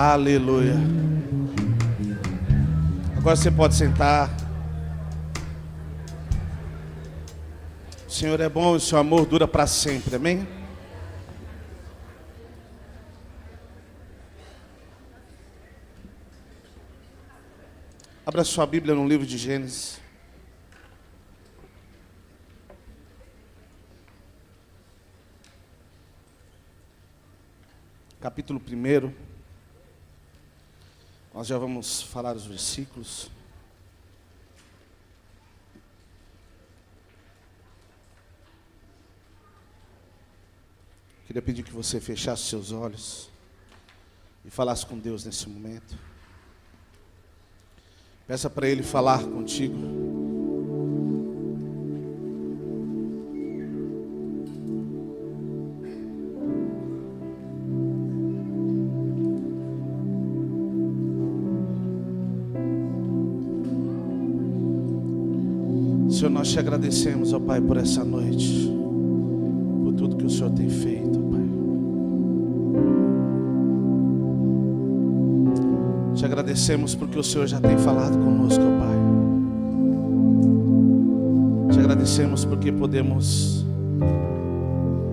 Aleluia. Agora você pode sentar. O Senhor é bom e o seu amor dura para sempre, amém? Abra sua Bíblia no livro de Gênesis. Capítulo 1. Nós já vamos falar os versículos. Queria pedir que você fechasse seus olhos e falasse com Deus nesse momento. Peça para Ele falar contigo. Senhor, nós te agradecemos, ó Pai, por essa noite, por tudo que o Senhor tem feito, ó Pai. Te agradecemos porque o Senhor já tem falado conosco, ó Pai. Te agradecemos porque podemos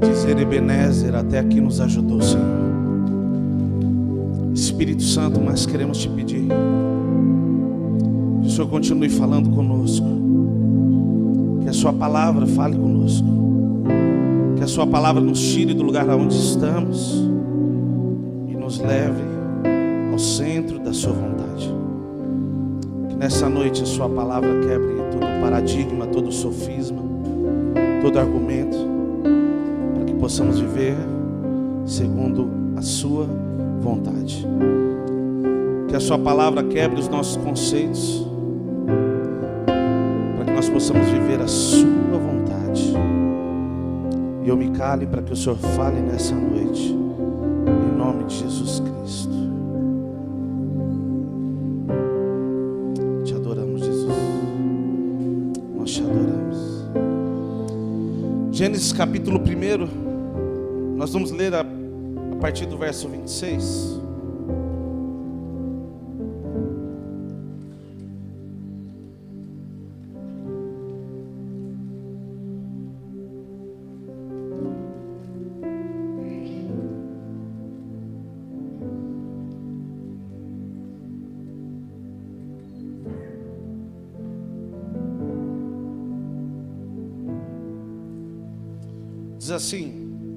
dizer Ebenezer, até aqui nos ajudou, Senhor. Espírito Santo, nós queremos te pedir que o Senhor continue falando conosco. Que a sua palavra fale conosco. Que a sua palavra nos tire do lugar onde estamos e nos leve ao centro da sua vontade. Que nessa noite a sua palavra quebre todo paradigma, todo sofisma, todo argumento, para que possamos viver segundo a sua vontade. Que a sua palavra quebre os nossos conceitos, nós possamos viver a sua vontade. E eu me cale para que o Senhor fale nessa noite, em nome de Jesus Cristo. Te adoramos, Jesus. Nós te adoramos. Gênesis capítulo 1. Nós vamos ler a partir do verso 26. Diz assim: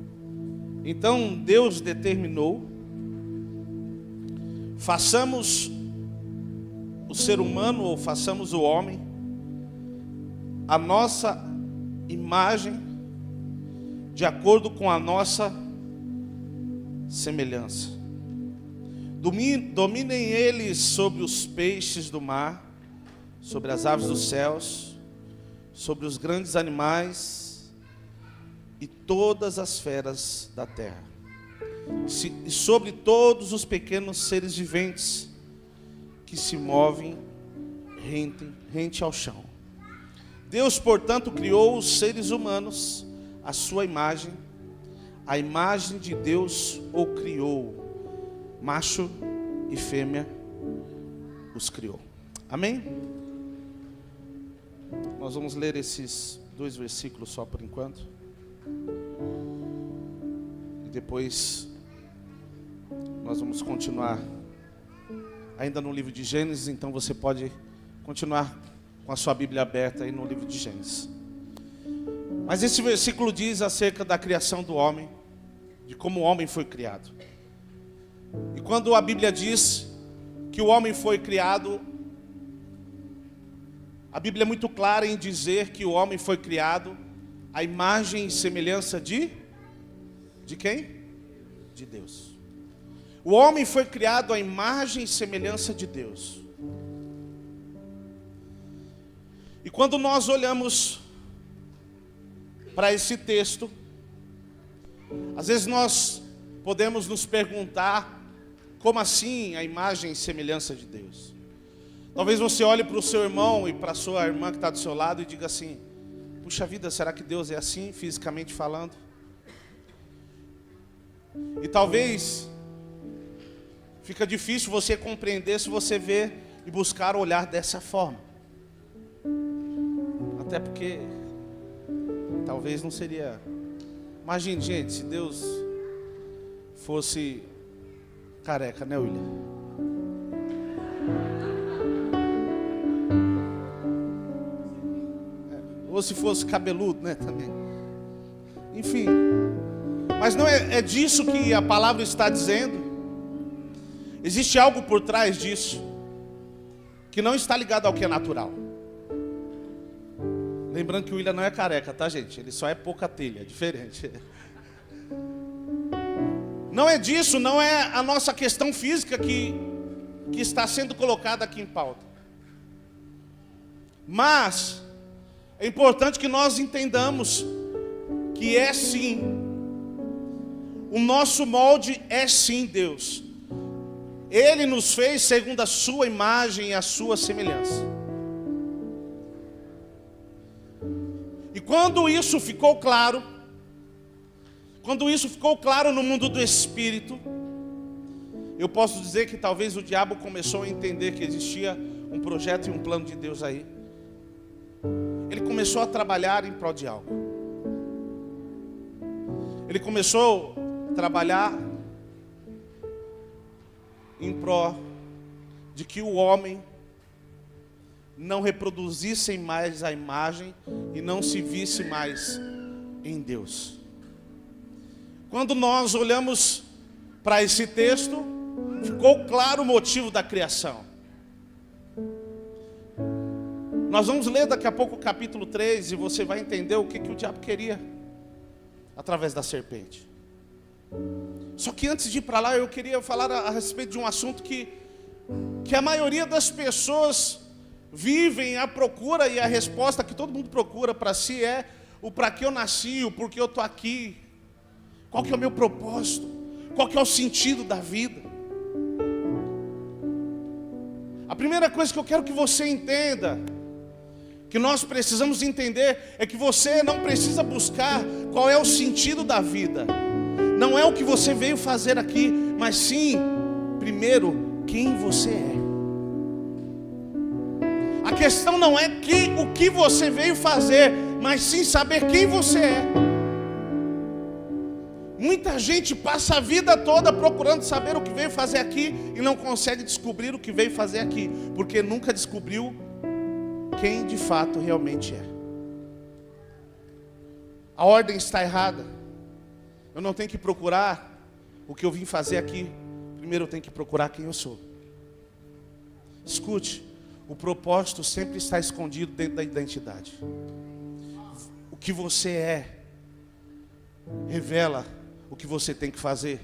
então Deus determinou, façamos o ser humano, ou façamos o homem, a nossa imagem, de acordo com a nossa semelhança. Dominem eles sobre os peixes do mar, sobre as aves dos céus, sobre os grandes animais e todas as feras da terra, e sobre todos os pequenos seres viventes que se movem rente ao chão. Deus, portanto, criou os seres humanos à sua imagem, a imagem de Deus o criou, macho e fêmea os criou. Amém? Nós vamos ler esses 2 versículos só por enquanto. E depois nós vamos continuar ainda no livro de Gênesis. Então você pode continuar com a sua Bíblia aberta aí no livro de Gênesis. Mas esse versículo diz acerca da criação do homem, de como o homem foi criado. E quando a Bíblia diz que o homem foi criado, a Bíblia é muito clara em dizer que o homem foi criado a imagem e semelhança de quem? De Deus. O homem foi criado à imagem e semelhança de Deus. E quando nós olhamos para esse texto, às vezes nós podemos nos perguntar: como assim a imagem e semelhança de Deus? Talvez você olhe para o seu irmão e para a sua irmã que está do seu lado e diga assim: puxa vida, será que Deus é assim, fisicamente falando? E talvez fica difícil você compreender se você vê e buscar olhar dessa forma. Até porque talvez não seria. Imagine, gente, se Deus fosse careca, né, William? Ou se fosse cabeludo, né, também. Enfim. Mas não é disso que a palavra está dizendo. Existe algo por trás disso que não está ligado ao que é natural. Lembrando que o William não é careca, tá, gente? Ele só é pouca telha, é diferente. Não é disso, não é a nossa questão física que está sendo colocada aqui em pauta. Mas é importante que nós entendamos que é sim, o nosso molde é sim Deus. Ele nos fez segundo a sua imagem e a sua semelhança. E quando isso ficou claro, no mundo do espírito, eu posso dizer que talvez o diabo começou a entender que existia um projeto e um plano de Deus aí. Ele começou a trabalhar em prol de algo. Ele começou a trabalhar em prol de que o homem não reproduzisse mais a imagem e não se visse mais em Deus. Quando nós olhamos para esse texto, ficou claro o motivo da criação. Nós vamos ler daqui a pouco o capítulo 3 e você vai entender o que o diabo queria através da serpente. Só que antes de ir para lá, eu queria falar a respeito de um assunto que a maioria das pessoas vivem à procura, e a resposta que todo mundo procura para si é o para que eu nasci, o porquê eu estou aqui, qual que é o meu propósito, qual que é o sentido da vida. A primeira coisa que eu quero que você entenda, que nós precisamos entender, é que você não precisa buscar qual é o sentido da vida. Não é o que você veio fazer aqui, mas sim, primeiro, quem você é. A questão não é o que você veio fazer, mas sim saber quem você é. Muita gente passa a vida toda procurando saber o que veio fazer aqui e não consegue descobrir o que veio fazer aqui, porque nunca descobriu quem de fato realmente é. A ordem está errada. Eu não tenho que procurar o que eu vim fazer aqui. Primeiro eu tenho que procurar quem eu sou. Escute, o propósito sempre está escondido dentro da identidade. O que você é revela o que você tem que fazer.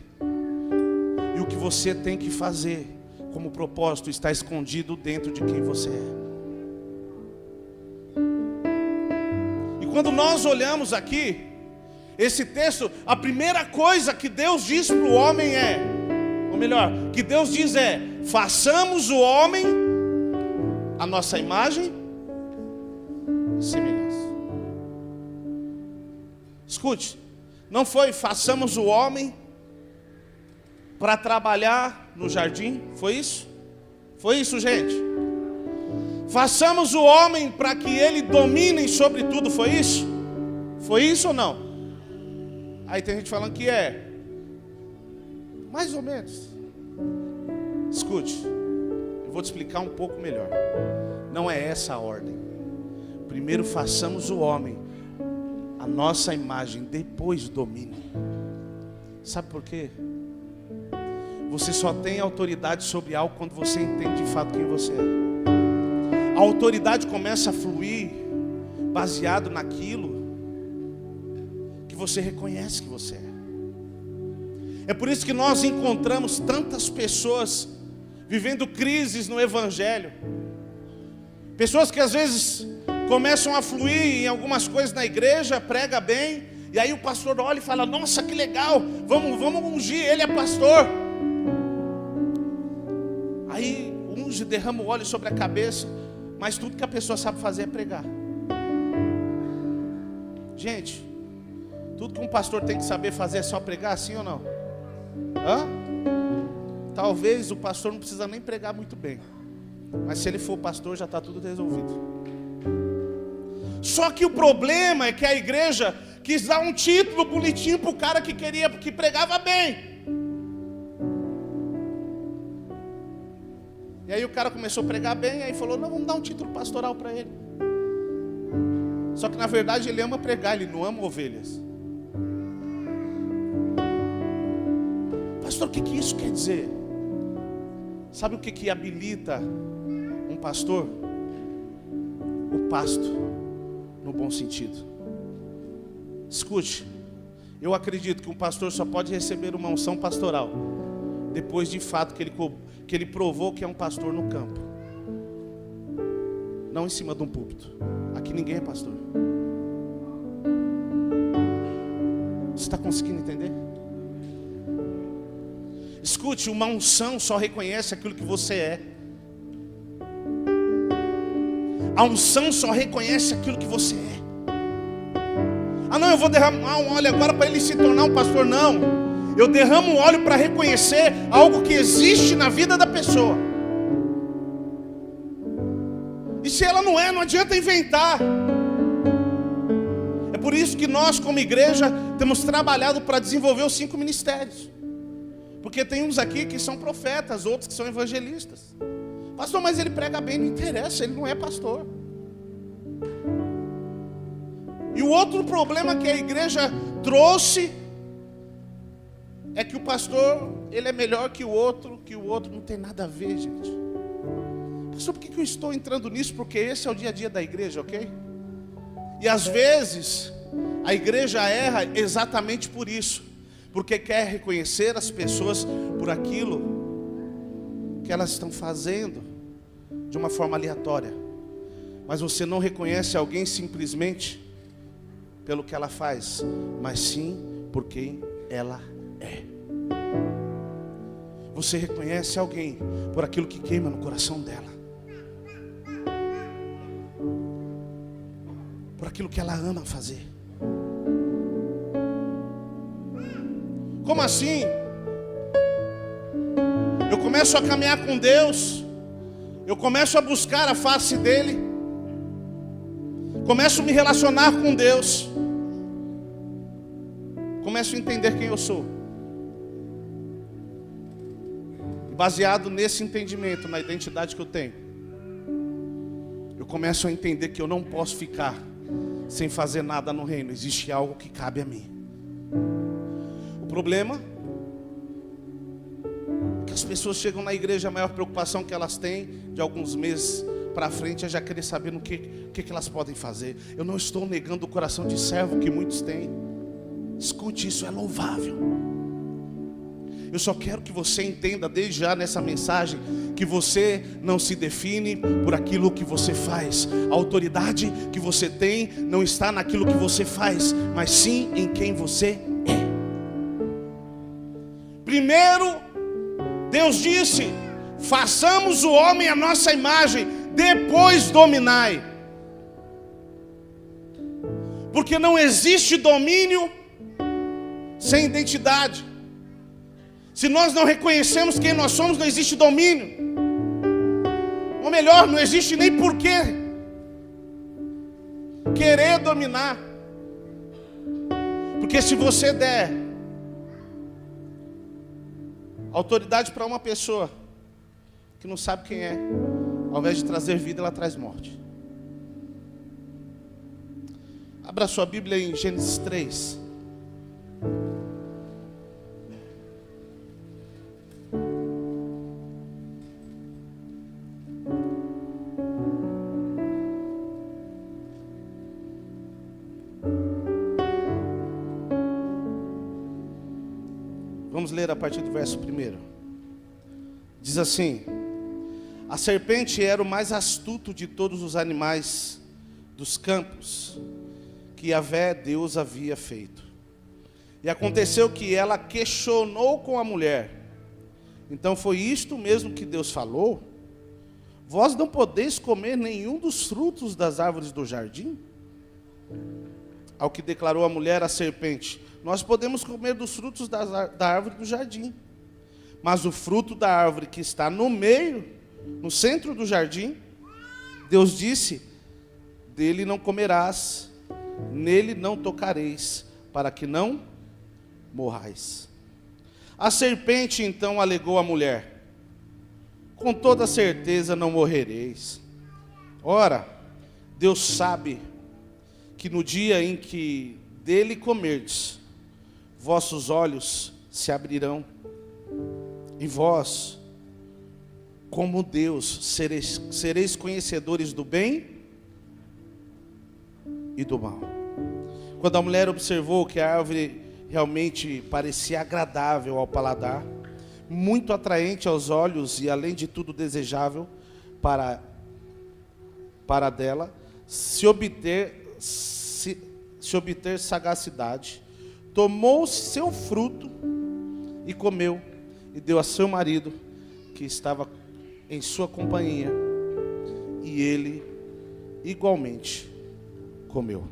E o que você tem que fazer como propósito está escondido dentro de quem você é. E quando nós olhamos aqui esse texto, a primeira coisa que Deus diz para o homem ou melhor, que Deus diz façamos o homem a nossa imagem e semelhança. Escute, não foi façamos o homem para trabalhar no jardim, foi isso? Foi isso, gente? Façamos o homem para que ele domine sobre tudo, foi isso? Foi isso ou não? Aí tem gente falando que mais ou menos. Escute, eu vou te explicar um pouco melhor. Não é essa a ordem. Primeiro façamos o homem a nossa imagem, depois domine. Sabe por quê? Você só tem autoridade sobre algo quando você entende de fato quem você é. A autoridade começa a fluir baseado naquilo que você reconhece que você é. É por isso que nós encontramos tantas pessoas vivendo crises no Evangelho. Pessoas que às vezes começam a fluir em algumas coisas na igreja, prega bem, e aí o pastor olha e fala, nossa, que legal, vamos ungir, ele é pastor. Aí unge, derrama o óleo sobre a cabeça, mas tudo que a pessoa sabe fazer é pregar. Gente, tudo que um pastor tem que saber fazer é só pregar, sim ou não? talvez o pastor não precisa nem pregar muito bem, mas se ele for pastor já está tudo resolvido. Só que o problema é que a igreja quis dar um título bonitinho para o cara que pregava bem. E aí o cara começou a pregar bem, aí falou, não, vamos dar um título pastoral para ele. Só que na verdade ele ama pregar, ele não ama ovelhas. Pastor, o que isso quer dizer? Sabe o que habilita um pastor? O pasto, no bom sentido. Escute, eu acredito que um pastor só pode receber uma unção pastoral depois de fato que ele provou que é um pastor no campo, não em cima de um púlpito. Aqui ninguém é pastor. Você está conseguindo entender? Escute, uma unção só reconhece aquilo que você é. A unção só reconhece aquilo que você é. Ah não, eu vou derramar um óleo agora para ele se tornar um pastor. Não, eu derramo um óleo para reconhecer algo que existe na vida da pessoa. E se ela não é, não adianta inventar. É por isso que nós como igreja temos trabalhado para desenvolver os 5 ministérios. Porque tem uns aqui que são profetas, outros que são evangelistas. Pastor, mas ele prega bem, não interessa, ele não é pastor. E o outro problema que a igreja trouxe é que o pastor, ele é melhor que o outro não tem nada a ver, gente. Pastor, por que eu estou entrando nisso? Porque esse é o dia a dia da igreja, ok? E às vezes, a igreja erra exatamente por isso. Porque quer reconhecer as pessoas por aquilo que elas estão fazendo de uma forma aleatória. Mas você não reconhece alguém simplesmente pelo que ela faz, mas sim por quem ela é. Você reconhece alguém por aquilo que queima no coração dela, por aquilo que ela ama fazer. Como assim? Eu começo a caminhar com Deus, eu começo a buscar a face dEle, começo a me relacionar com Deus, começo a entender quem eu sou. E baseado nesse entendimento, na identidade que eu tenho, eu começo a entender que eu não posso ficar sem fazer nada no reino. Existe algo que cabe a mim. O problema é que as pessoas chegam na igreja, a maior preocupação que elas têm de alguns meses para frente é já querer saber no que elas podem fazer. Eu não estou negando o coração de servo que muitos têm. Escute, isso é louvável. Eu só quero que você entenda desde já nessa mensagem que você não se define por aquilo que você faz. A autoridade que você tem não está naquilo que você faz, mas sim em quem você é. Primeiro, Deus disse: façamos o homem à nossa imagem, depois dominai. Porque não existe domínio sem identidade. Se nós não reconhecemos quem nós somos, não existe domínio. Ou melhor, não existe nem porquê querer dominar. Porque se você der autoridade para uma pessoa que não sabe quem é, ao invés de trazer vida, ela traz morte. Abra sua Bíblia em Gênesis 3. Vamos ler a partir do verso 1. Diz assim: a serpente era o mais astuto de todos os animais dos campos que Yahvé Deus havia feito. E aconteceu que ela questionou com a mulher: então foi isto mesmo que Deus falou? Vós não podeis comer nenhum dos frutos das árvores do jardim? Ao que declarou a mulher à serpente: nós podemos comer dos frutos da árvore do jardim, Mas o fruto da árvore que está no meio, no centro do jardim, Deus disse: dele não comerás, nele não tocareis, para que não morrais. A serpente então alegou à mulher: com toda certeza não morrereis. Ora, Deus sabe que no dia em que dele comerdes, vossos olhos se abrirão, e vós, como Deus, sereis conhecedores do bem e do mal. Quando a mulher observou que a árvore realmente parecia agradável ao paladar, muito atraente aos olhos e além de tudo desejável para dela, se obter sagacidade, tomou seu fruto e comeu, e deu a seu marido, que estava em sua companhia, e ele igualmente comeu.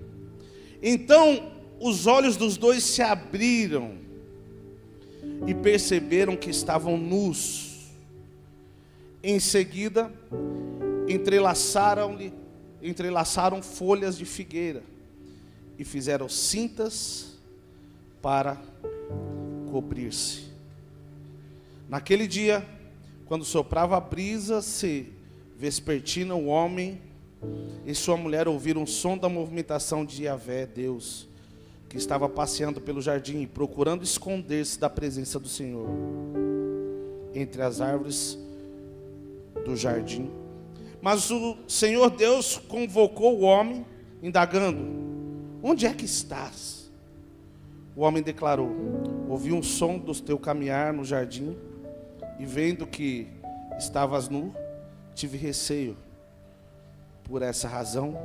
Então os olhos dos dois se abriram e perceberam que estavam nus. Em seguida entrelaçaram folhas de figueira e fizeram cintas para cobrir-se. Naquele dia, quando soprava a brisa vespertina, o homem e sua mulher ouviram o som da movimentação de Yahvé, Deus, que estava passeando pelo jardim, procurando esconder-se da presença do Senhor entre as árvores do jardim. Mas o Senhor Deus convocou o homem, indagando: onde é que estás? O homem declarou: ouvi um som do teu caminhar no jardim, e vendo que estavas nu, tive receio. Por essa razão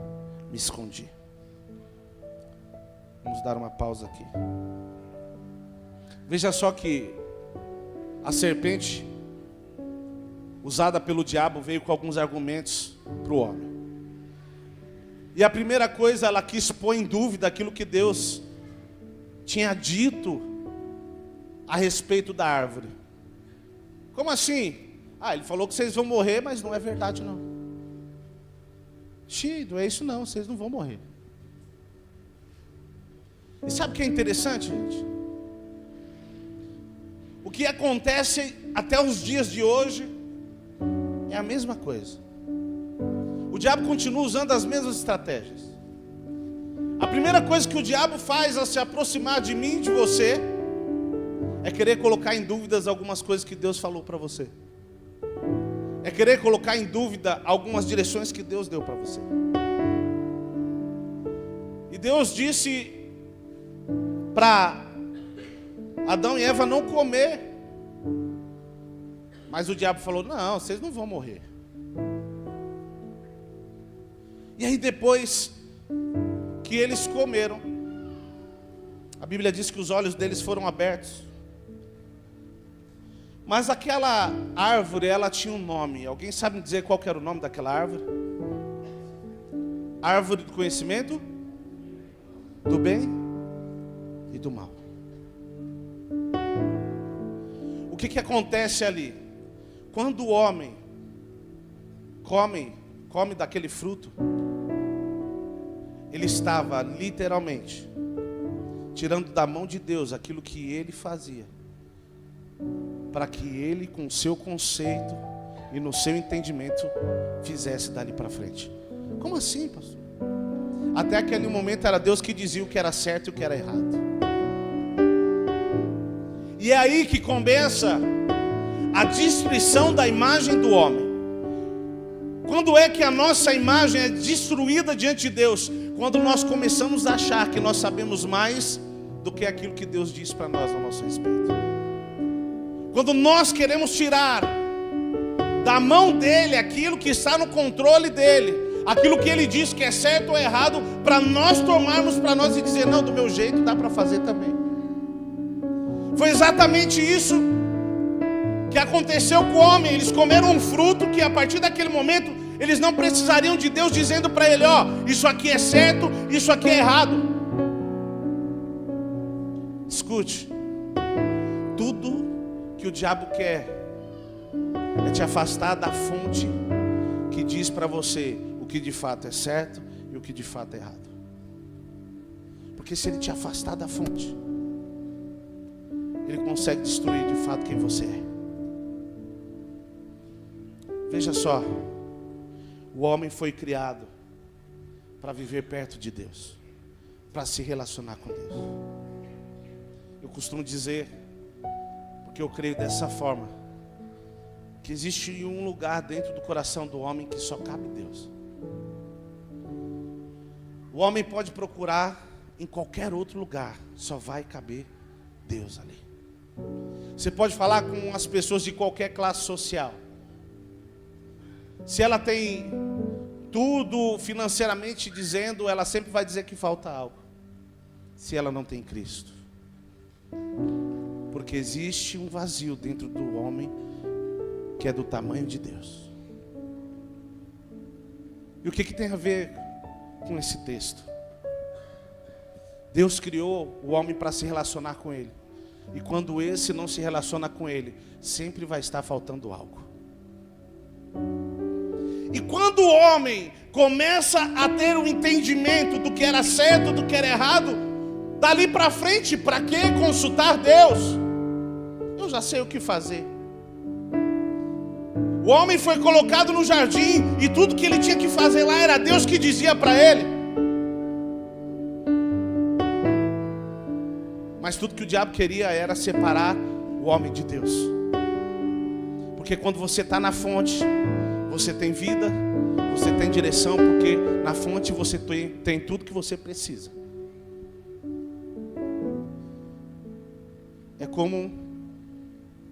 me escondi. Vamos dar uma pausa aqui. Veja só que a serpente, usada pelo diabo, veio com alguns argumentos para o homem. E a primeira coisa, ela quis pôr em dúvida aquilo que Deus tinha dito a respeito da árvore. Como assim? Ele falou que vocês vão morrer, mas não é verdade não. Não é isso não, vocês não vão morrer. E sabe o que é interessante, gente? O que acontece até os dias de hoje é a mesma coisa. O diabo continua usando as mesmas estratégias. A primeira coisa que o diabo faz ao se aproximar de mim, de você, é querer colocar em dúvidas algumas coisas que Deus falou para você. É querer colocar em dúvida algumas direções que Deus deu para você. E Deus disse para Adão e Eva não comer. Mas o diabo falou: não, vocês não vão morrer. E aí depois que eles comeram, a Bíblia diz que os olhos deles foram abertos. Mas aquela árvore, ela tinha um nome. Alguém sabe me dizer qual que era o nome daquela árvore? Árvore do conhecimento do bem e do mal. O que acontece ali? Quando o homem come daquele fruto, ele estava literalmente tirando da mão de Deus aquilo que ele fazia, para que ele, com o seu conceito e no seu entendimento, fizesse dali para frente. Como assim, pastor? Até aquele momento era Deus que dizia o que era certo e o que era errado. E é aí que começa a destruição da imagem do homem. Quando é que a nossa imagem é destruída diante de Deus? Quando nós começamos a achar que nós sabemos mais do que aquilo que Deus diz para nós a nosso respeito. Quando nós queremos tirar da mão dele aquilo que está no controle dele, aquilo que ele diz que é certo ou errado, para nós tomarmos para nós e dizer: não, do meu jeito dá para fazer também. Foi exatamente isso que aconteceu com o homem. Eles comeram um fruto que a partir daquele momento eles não precisariam de Deus dizendo para ele: isso aqui é certo, isso aqui é errado. Escute, tudo que que o diabo quer é te afastar da fonte que diz para você o que de fato é certo e o que de fato é errado. Porque se ele te afastar da fonte, ele consegue destruir de fato quem você é. Veja só, o homem foi criado para viver perto de Deus, para se relacionar com Deus. Eu costumo dizer, porque eu creio dessa forma, que existe um lugar dentro do coração do homem que só cabe Deus. O homem pode procurar em qualquer outro lugar, só vai caber Deus ali. Você pode falar com as pessoas de qualquer classe social. Se ela tem tudo financeiramente dizendo, ela sempre vai dizer que falta algo. Se ela não tem Cristo. Porque existe um vazio dentro do homem que é do tamanho de Deus. E o que tem a ver com esse texto? Deus criou o homem para se relacionar com Ele. E quando esse não se relaciona com Ele, sempre vai estar faltando algo. E quando o homem começa a ter um entendimento do que era certo, do que era errado, dali para frente, para que consultar Deus? Eu já sei o que fazer. O homem foi colocado no jardim e tudo que ele tinha que fazer lá era Deus que dizia para ele. Mas tudo que o diabo queria era separar o homem de Deus. Porque quando você está na fonte, você tem vida, você tem direção, porque na fonte você tem tudo que você precisa. É como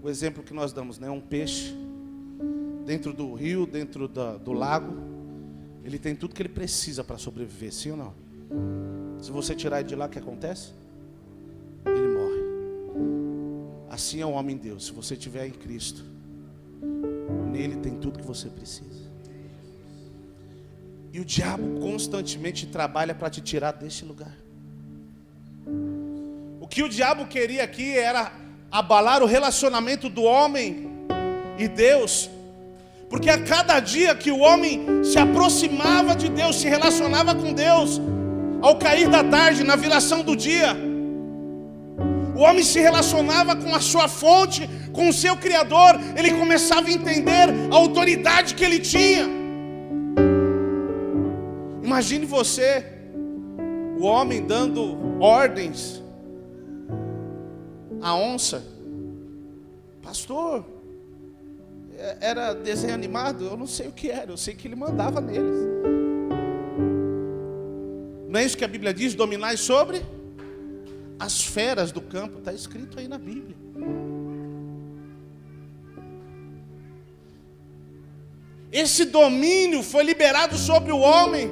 o exemplo que nós damos, né? Um peixe dentro do rio, dentro do lago, ele tem tudo que ele precisa para sobreviver, sim ou não? Se você tirar ele de lá, o que acontece? Ele morre. Assim é o homem em Deus. Se você estiver em Cristo, nele tem tudo que você precisa. E o diabo constantemente trabalha para te tirar desse lugar. O que o diabo queria aqui era abalar o relacionamento do homem e Deus. Porque a cada dia que o homem se aproximava de Deus, se relacionava com Deus, ao cair da tarde, na viração do dia, o homem se relacionava com a sua fonte, com o seu Criador. Ele começava a entender a autoridade que ele tinha. Imagine você, o homem dando ordens à onça. Pastor, era desenho animado? Eu não sei o que era, eu sei que ele mandava neles. Não é isso que a Bíblia diz? Dominai sobre as feras do campo. Está escrito aí na Bíblia. Esse domínio foi liberado sobre o homem,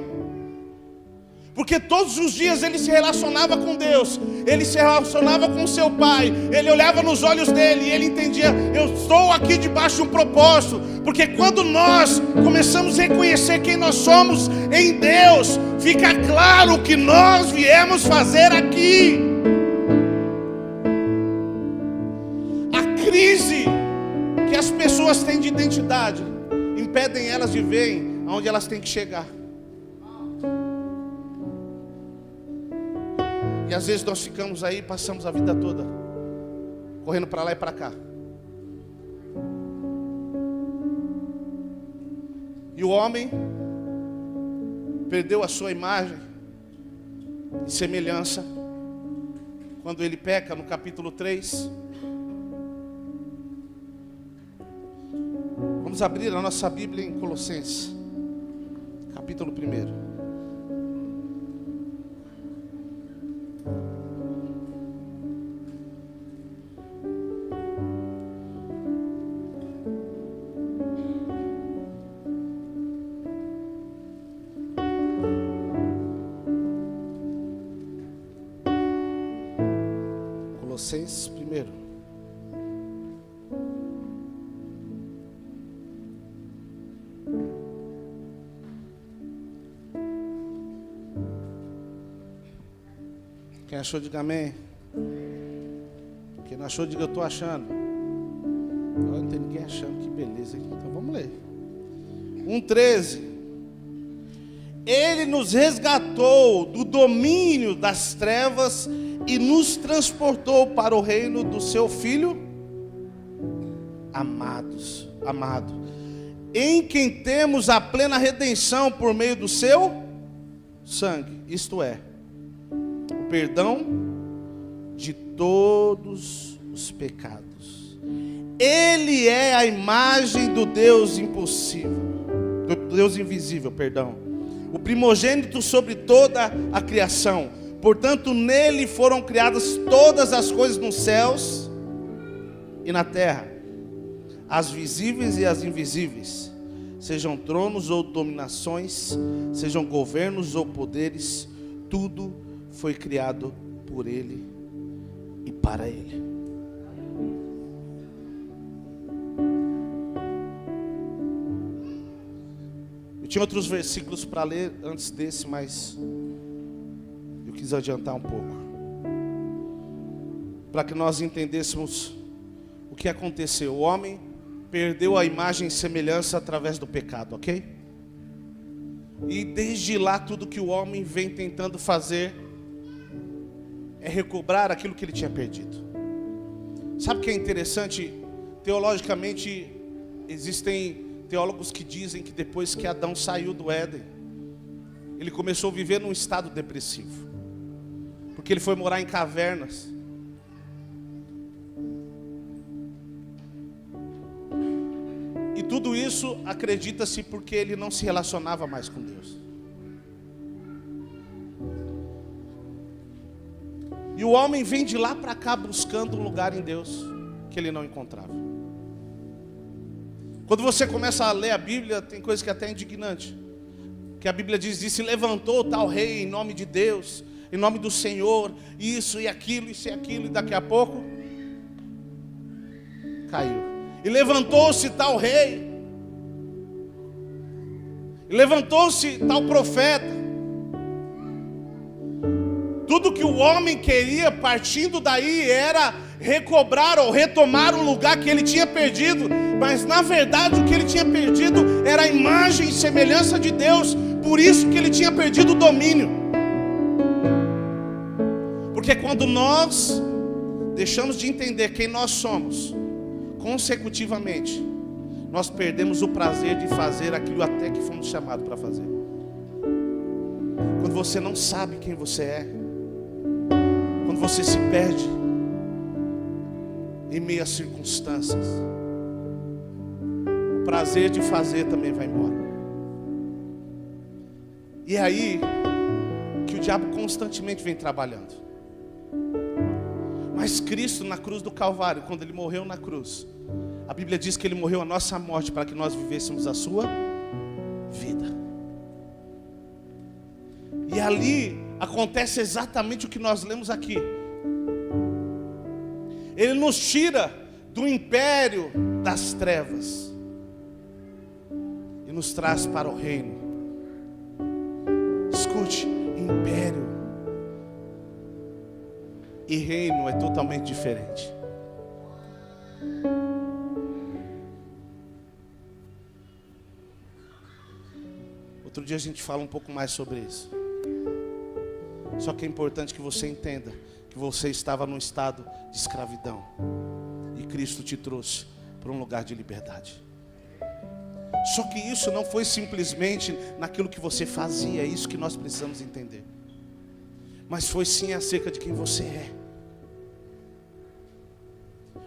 porque todos os dias ele se relacionava com Deus, ele se relacionava com seu pai, ele olhava nos olhos dele e ele entendia: eu estou aqui debaixo de um propósito. Porque quando nós começamos a reconhecer quem nós somos em Deus, fica claro o que nós viemos fazer aqui. A crise que as pessoas têm de identidade impedem elas de verem aonde elas têm que chegar. E às vezes nós ficamos aí, passamos a vida toda correndo para lá e para cá. E o homem perdeu a sua imagem e semelhança quando ele peca no capítulo 3. Vamos abrir a nossa Bíblia em Colossenses, capítulo 1. Colossenses 1. Quem achou, diga amém. Quem não achou, diga eu estou achando. Agora não tem ninguém achando que beleza, hein? Então vamos ler. 1,13. Ele nos resgatou do domínio das trevas e nos transportou para o reino do seu Filho amado, em quem temos a plena redenção por meio do seu sangue, isto é, o perdão de todos os pecados. Ele é a imagem do Deus impossível, do Deus invisível, o primogênito sobre toda a criação. Portanto, nele foram criadas todas as coisas nos céus e na terra, as visíveis e as invisíveis, sejam tronos ou dominações, sejam governos ou poderes, tudo foi criado por ele e para ele. Eu tinha outros versículos para ler antes desse, mas eu quis adiantar um pouco, para que nós entendêssemos o que aconteceu. O homem perdeu a imagem e semelhança através do pecado, ok? E desde lá tudo que o homem vem tentando fazer é recobrar aquilo que ele tinha perdido. Sabe o que é interessante? Teologicamente, existem teólogos que dizem que depois que Adão saiu do Éden, ele começou a viver num estado depressivo, porque ele foi morar em cavernas. E tudo isso, acredita-se, porque ele não se relacionava mais com Deus. E o homem vem de lá para cá buscando um lugar em Deus que ele não encontrava. Quando você começa a ler a Bíblia, tem coisa que é até indignante. Que a Bíblia diz, se levantou tal rei em nome de Deus, em nome do Senhor, isso e aquilo, e daqui a pouco caiu. E levantou-se tal rei, e levantou-se tal profeta. Tudo que o homem queria, partindo daí, era recobrar ou retomar um lugar que ele tinha perdido. Mas na verdade o que ele tinha perdido era a imagem e semelhança de Deus. Por isso que ele tinha perdido o domínio. Porque quando nós deixamos de entender quem nós somos, consecutivamente, nós perdemos o prazer de fazer aquilo até que fomos chamados para fazer. Quando você não sabe quem você é, quando você se perde em meio às circunstâncias, o prazer de fazer também vai embora. E é aí que o diabo constantemente vem trabalhando. Mas Cristo na cruz do Calvário, quando ele morreu na cruz, a Bíblia diz que ele morreu a nossa morte para que nós vivêssemos a sua vida. E ali acontece exatamente o que nós lemos aqui. Ele nos tira do império das trevas e nos traz para o reino. Escute, império e reino é totalmente diferente. Outro dia a gente fala um pouco mais sobre isso. Só que é importante que você entenda que você estava num estado de escravidão e Cristo te trouxe para um lugar de liberdade. Só que isso não foi simplesmente naquilo que você fazia, é isso que nós precisamos entender. Mas foi sim acerca de quem você é.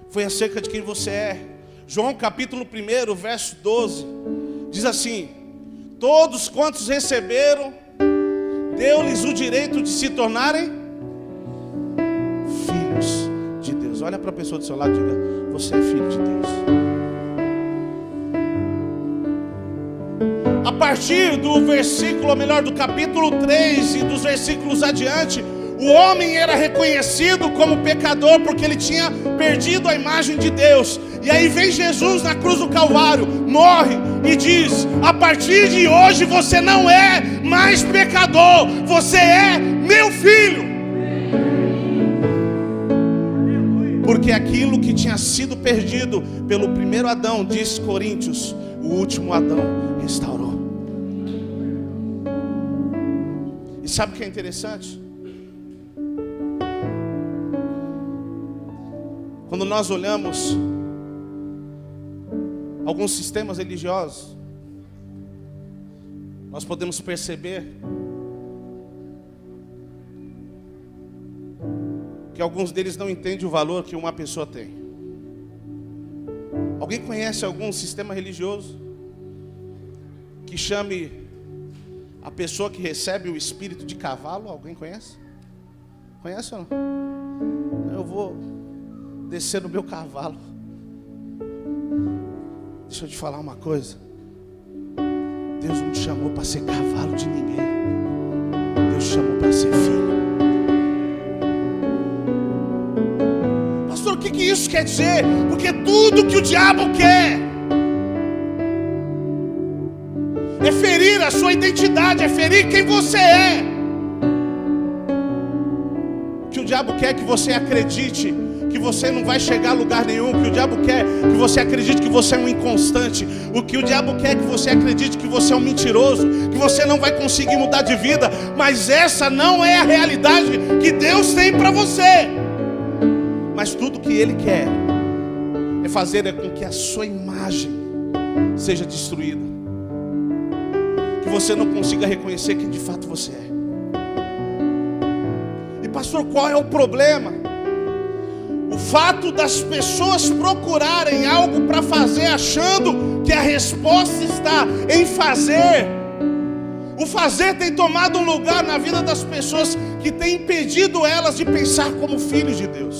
Foi acerca de quem você é. João capítulo 1, verso 12, diz assim: todos quantos receberam, deu-lhes o direito de se tornarem filhos de Deus. Olha para a pessoa do seu lado e diga: você é filho de Deus. A partir do versículo, ou melhor, do capítulo 3 e dos versículos adiante, o homem era reconhecido como pecador porque ele tinha perdido a imagem de Deus. E aí vem Jesus na cruz do Calvário, morre e diz: a partir de hoje você não é mais pecador, você é meu filho. Porque aquilo que tinha sido perdido pelo primeiro Adão, diz Coríntios, o último Adão restaurou. E sabe o que é interessante? Quando nós olhamos alguns sistemas religiosos, nós podemos perceber que alguns deles não entendem o valor que uma pessoa tem. Alguém conhece algum sistema religioso que chame a pessoa que recebe o espírito de cavalo? Alguém conhece? Conhece ou não? Eu vou descer no meu cavalo. Deixa eu te falar uma coisa. Deus não te chamou para ser cavalo de ninguém. Deus te chamou para ser filho. Pastor, o que isso quer dizer? Porque tudo que o diabo quer é ferir a sua identidade, é ferir quem você é. O que o diabo quer é que você acredite que você não vai chegar a lugar nenhum. O que o diabo quer é que você acredite que você é um inconstante. O que o diabo quer é que você acredite que você é um mentiroso, que você não vai conseguir mudar de vida. Mas essa não é a realidade que Deus tem para você. Mas tudo que Ele quer é fazer com que a sua imagem seja destruída, que você não consiga reconhecer quem de fato você é. E pastor, qual é o problema? O fato das pessoas procurarem algo para fazer, achando que a resposta está em fazer. O fazer tem tomado um lugar na vida das pessoas que tem impedido elas de pensar como filhos de Deus.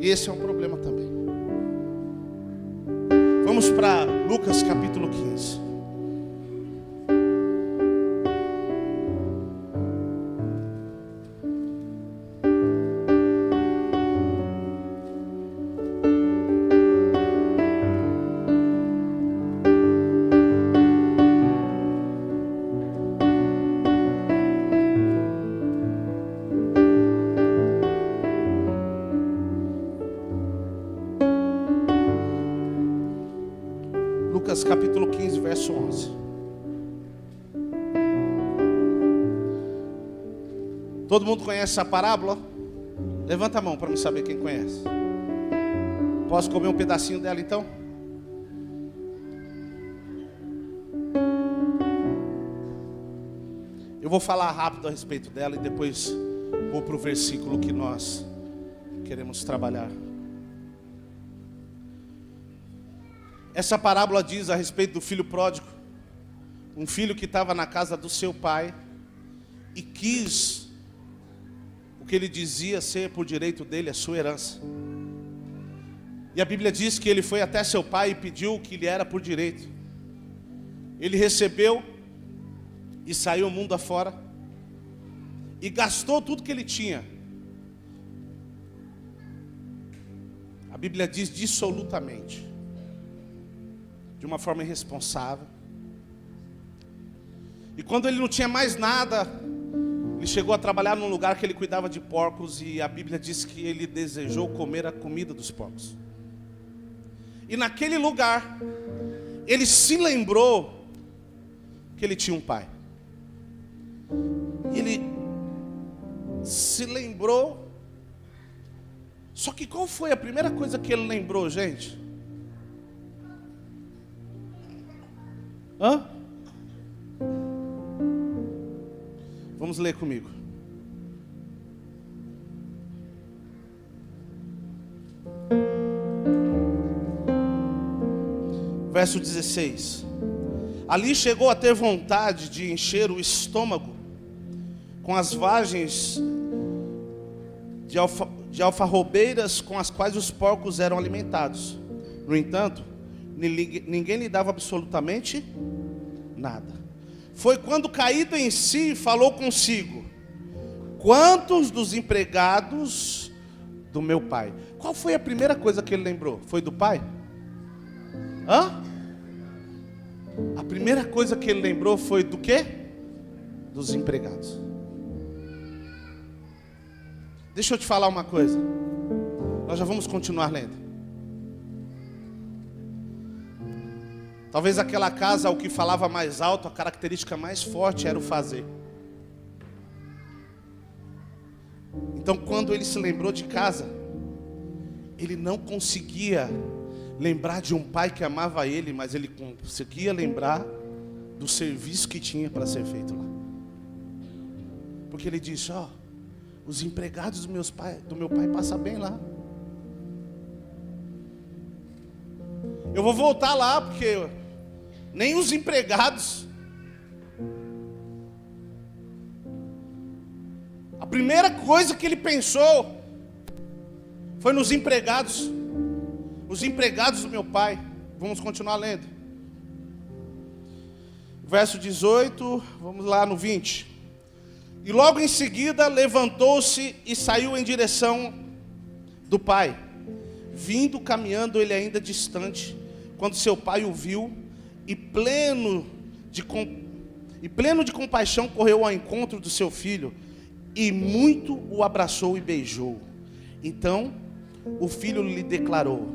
E esse é um problema também. Vamos para Lucas capítulo 15. Lucas capítulo 15, verso 11. Todo mundo conhece essa parábola? Levanta a mão para me saber quem conhece. Posso comer um pedacinho dela então? Eu vou falar rápido a respeito dela e depois vou para o versículo que nós queremos trabalhar. Essa parábola diz a respeito do filho pródigo, um filho que estava na casa do seu pai e quis o que ele dizia ser por direito dele, a sua herança. E a Bíblia diz que ele foi até seu pai e pediu o que lhe era por direito. Ele recebeu e saiu o mundo afora e gastou tudo que ele tinha. A Bíblia diz dissolutamente, de uma forma irresponsável. E quando ele não tinha mais nada, ele chegou a trabalhar num lugar que ele cuidava de porcos. E a Bíblia diz que ele desejou comer a comida dos porcos. E naquele lugar, ele se lembrou que ele tinha um pai. Ele se lembrou. Só que qual foi a primeira coisa que ele lembrou, gente? Hã? Vamos ler comigo. Verso 16. Ali chegou a ter vontade de encher o estômago com as vagens de alfarrobeiras com as quais os porcos eram alimentados. No entanto, ninguém lhe dava absolutamente nada. Foi quando, caído em si, falou consigo: quantos dos empregados do meu pai? Qual foi a primeira coisa que ele lembrou? Foi do pai? Hã? A primeira coisa que ele lembrou foi do quê? Dos empregados. Deixa eu te falar uma coisa. Nós já vamos continuar lendo. Talvez aquela casa, o que falava mais alto, a característica mais forte era o fazer. Então, quando ele se lembrou de casa, ele não conseguia lembrar de um pai que amava ele, mas ele conseguia lembrar do serviço que tinha para ser feito lá. Porque ele disse: ó, os empregados do meu pai passam bem lá. Eu vou voltar lá, porque nem os empregados. A primeira coisa que ele pensou foi nos empregados. Os empregados do meu pai. Vamos continuar lendo. Verso 18, vamos lá no 20. E logo em seguida levantou-se e saiu em direção do pai. Vindo, caminhando ele ainda distante, quando seu pai o viu, e pleno de compaixão correu ao encontro do seu filho, e muito o abraçou e beijou. Então o filho lhe declarou: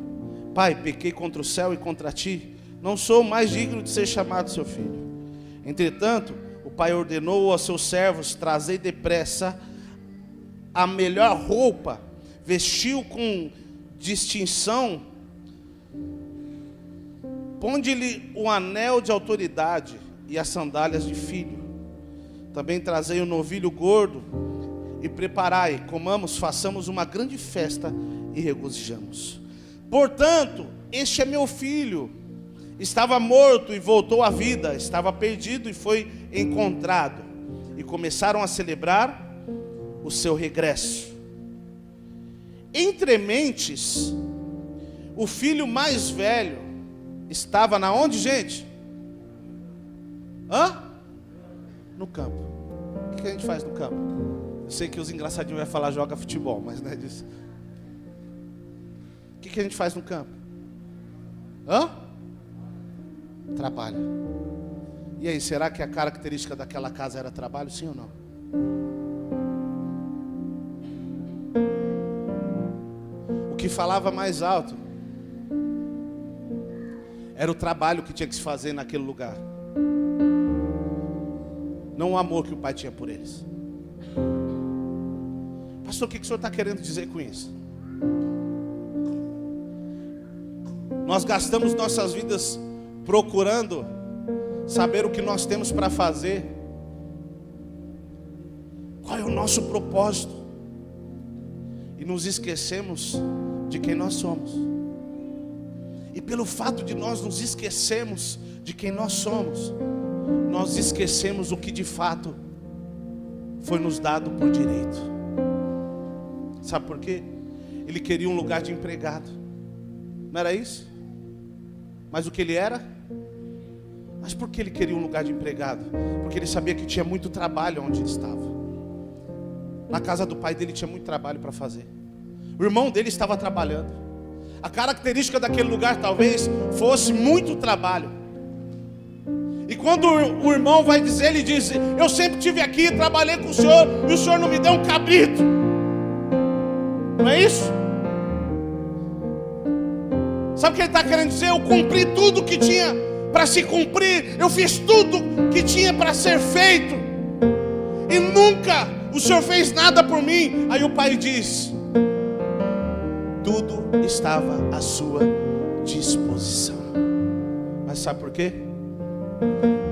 pai, pequei contra o céu e contra ti, não sou mais digno de ser chamado seu filho. Entretanto, o pai ordenou aos seus servos: trazei depressa a melhor roupa, vestiu com distinção, ponde-lhe o anel de autoridade e as sandálias de filho. Também trazei o novilho gordo e preparai, comamos, façamos uma grande festa e regozijamos. Portanto, este é meu filho, estava morto e voltou à vida, estava perdido e foi encontrado. E começaram a celebrar o seu regresso. Entre mentes, o filho mais velho estava na onde, gente? No campo. O que a gente faz no campo? Eu sei que os engraçadinhos vão falar joga futebol, mas não é disso. O que a gente faz no campo? Trabalho. E aí, será que a característica daquela casa era trabalho, sim ou não? O que falava mais alto era o trabalho que tinha que se fazer naquele lugar, não o amor que o pai tinha por eles. Pastor, o que o senhor está querendo dizer com isso? Nós gastamos nossas vidas procurando saber o que nós temos para fazer, qual é o nosso propósito, e nos esquecemos de quem nós somos. E pelo fato de nós nos esquecermos de quem nós somos, nós esquecemos o que de fato foi nos dado por direito. Sabe por quê? Ele queria um lugar de empregado, não era isso? Mas o que ele era? Mas por que ele queria um lugar de empregado? Porque ele sabia que tinha muito trabalho onde ele estava. Na casa do pai dele tinha muito trabalho para fazer. O irmão dele estava trabalhando. A característica daquele lugar talvez fosse muito trabalho. E quando o irmão vai dizer, ele diz: eu sempre estive aqui, trabalhei com o senhor, e o senhor não me deu um cabrito. Não é isso? Sabe o que ele está querendo dizer? Eu cumpri tudo que tinha para se cumprir, eu fiz tudo que tinha para ser feito, e nunca o senhor fez nada por mim. Aí o pai diz: tudo estava à sua disposição. Mas sabe por quê?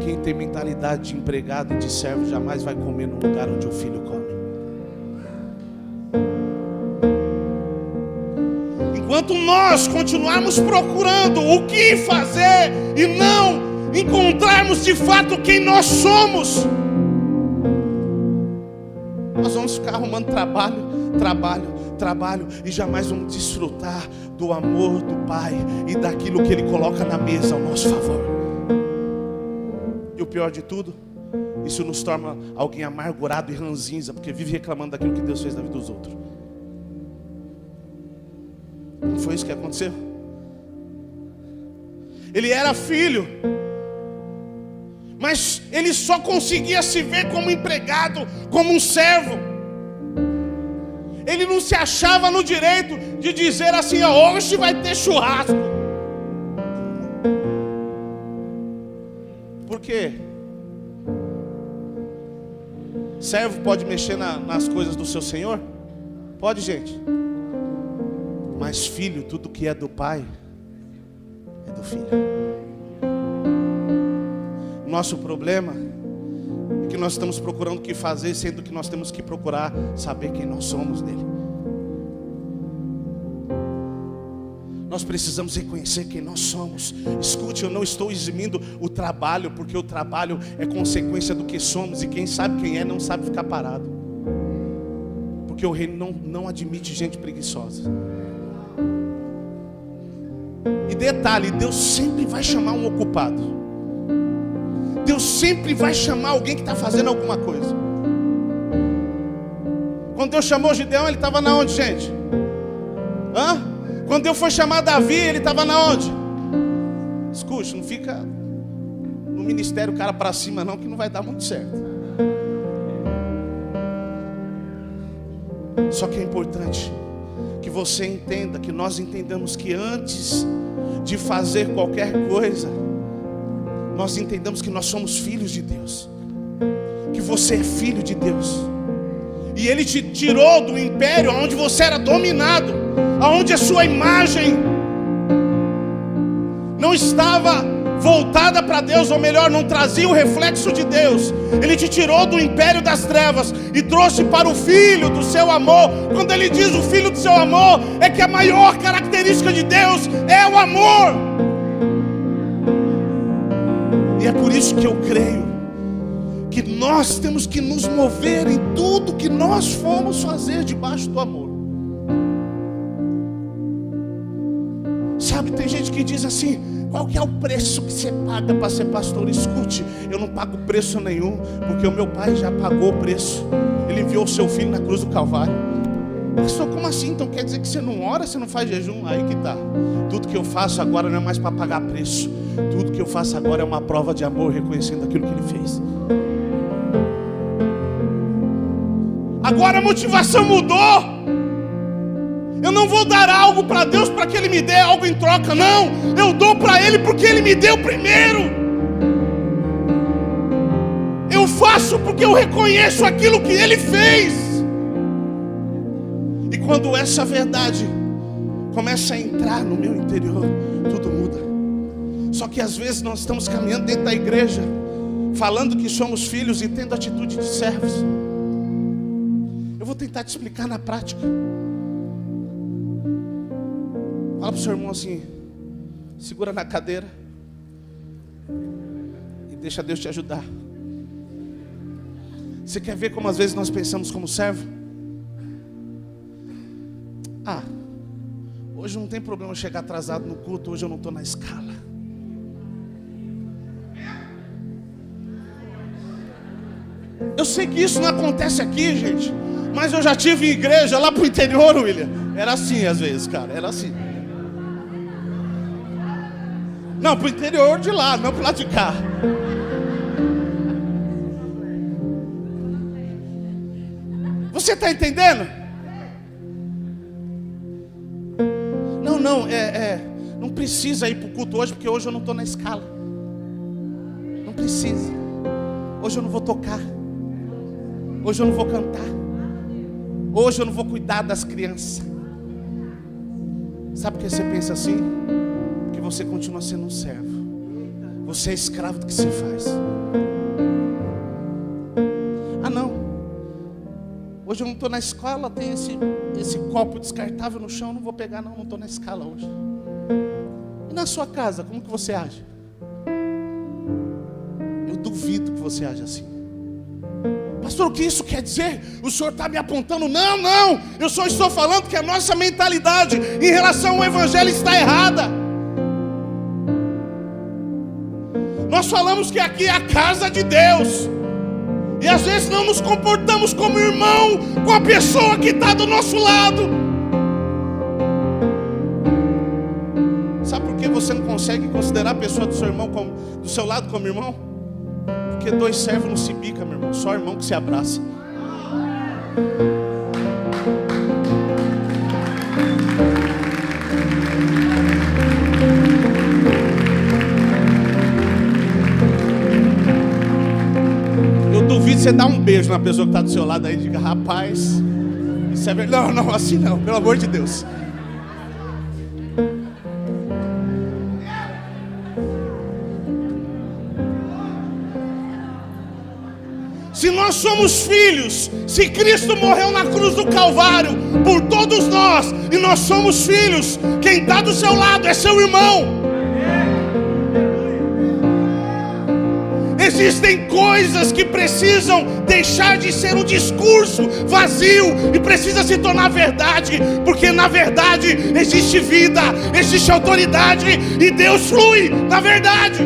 Quem tem mentalidade de empregado e de servo jamais vai comer no lugar onde o filho come. Enquanto nós continuarmos procurando o que fazer e não encontrarmos de fato quem nós somos, nós vamos ficar arrumando trabalho e jamais vamos desfrutar do amor do Pai e daquilo que Ele coloca na mesa ao nosso favor. E o pior de tudo, isso nos torna alguém amargurado e ranzinza, porque vive reclamando daquilo que Deus fez na vida dos outros. Não foi isso que aconteceu? Ele era filho, mas ele só conseguia se ver como empregado, como um servo. ele não se achava no direito de dizer assim: ó, hoje vai ter churrasco. Por quê? Servo pode mexer nas coisas do seu senhor? Pode, gente. Mas filho, tudo que é do pai é do filho. Nosso problema é que nós estamos procurando o que fazer, sendo que nós temos que procurar saber quem nós somos nele. Nós precisamos reconhecer quem nós somos. Escute, eu não estou eximindo o trabalho, porque o trabalho é consequência do que somos, e quem sabe quem é não sabe ficar parado, porque o reino não admite gente preguiçosa. E detalhe, Deus sempre vai chamar um ocupado. Deus sempre vai chamar alguém que está fazendo alguma coisa. Quando Deus chamou Gideão, ele estava na onde, gente? Quando Deus foi chamar Davi, ele estava na onde? Escute, não fica no ministério cara para cima não, que não vai dar muito certo. Só que é importante que você entenda, que nós entendamos que antes de fazer qualquer coisa, nós entendamos que nós somos filhos de Deus, que você é filho de Deus, e Ele te tirou do império onde você era dominado, onde a sua imagem não estava voltada para Deus, ou melhor, não trazia o reflexo de Deus. Ele te tirou do império das trevas e trouxe para o filho do seu amor. Quando ele diz o filho do seu amor, é que a maior característica de Deus é o amor. E é por isso que eu creio que nós temos que nos mover em tudo que nós formos fazer debaixo do amor. Sabe, tem gente que diz assim: qual que é o preço que você paga para ser pastor? Escute, eu não pago preço nenhum, porque o meu pai já pagou o preço. Ele enviou o seu filho na cruz do Calvário. Pastor, como assim? Então quer dizer que você não ora, você não faz jejum? Aí que tá. Tudo que eu faço agora não é mais para pagar preço. Tudo que eu faço agora é uma prova de amor, reconhecendo aquilo que Ele fez. Agora a motivação mudou. Eu não vou dar algo para Deus para que Ele me dê algo em troca, não. Eu dou para Ele porque Ele me deu primeiro. Eu faço porque eu reconheço aquilo que Ele fez. E quando essa verdade começa a entrar no meu interior, tudo muda. Só que às vezes nós estamos caminhando dentro da igreja, falando que somos filhos e tendo atitude de servos. Eu vou tentar te explicar na prática. Fala para o seu irmão assim: segura na cadeira e deixa Deus te ajudar. Você quer ver como às vezes nós pensamos como servo? Hoje não tem problema eu chegar atrasado no culto, hoje eu não estou na escala. Eu sei que isso não acontece aqui, gente, mas eu já tive em igreja lá pro interior, William. Era assim às vezes, cara, era assim. Não, pro interior de lá, não pro lado de cá. Você está entendendo? Não precisa ir para o culto hoje, porque hoje eu não estou na escala. Não precisa. Hoje eu não vou tocar. Hoje eu não vou cantar. Hoje eu não vou cuidar das crianças. Sabe por que você pensa assim? Porque você continua sendo um servo. Você é escravo do que você faz. Hoje eu não estou na escola, tem esse copo descartável no chão, não vou pegar não estou na escala hoje. E na sua casa, como que você age? Eu duvido que você age assim. Pastor, o que isso quer dizer? O senhor está me apontando? Não, eu só estou falando que a nossa mentalidade em relação ao evangelho está errada. Nós falamos que aqui é a casa de Deus, e às vezes não nos comportamos como irmão com a pessoa que está do nosso lado. Sabe por que você não consegue considerar a pessoa do seu irmão do seu lado como irmão? Porque dois servos não se bicam, meu irmão. Só irmão que se abraça. você dá um beijo na pessoa que está do seu lado aí e diga: rapaz, isso é verdade. Não, assim não, pelo amor de Deus. Se nós somos filhos, se Cristo morreu na cruz do Calvário por todos nós, e nós somos filhos, quem está do seu lado é seu irmão. Existem coisas que precisam deixar de ser um discurso vazio e precisa se tornar verdade, porque na verdade existe vida, existe autoridade e Deus flui na verdade.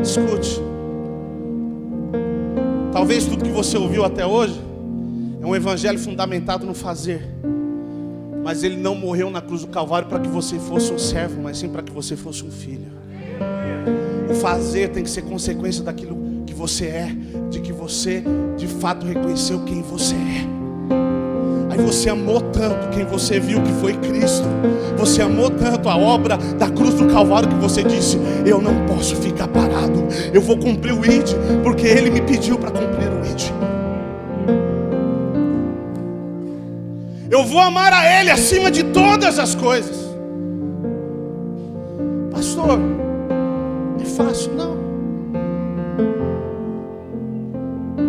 Escute, talvez tudo que você ouviu até hoje é um evangelho fundamentado no fazer, mas ele não morreu na cruz do Calvário para que você fosse um servo, mas sim para que você fosse um filho. O fazer tem que ser consequência daquilo que você é, de que você de fato reconheceu quem você é. Aí você amou tanto quem você viu que foi Cristo, você amou tanto a obra da cruz do Calvário que você disse: eu não posso ficar parado, eu vou cumprir o ID, porque Ele me pediu para cumprir o ID. Eu vou amar a Ele acima de todas as coisas. Pastor, é fácil? Não.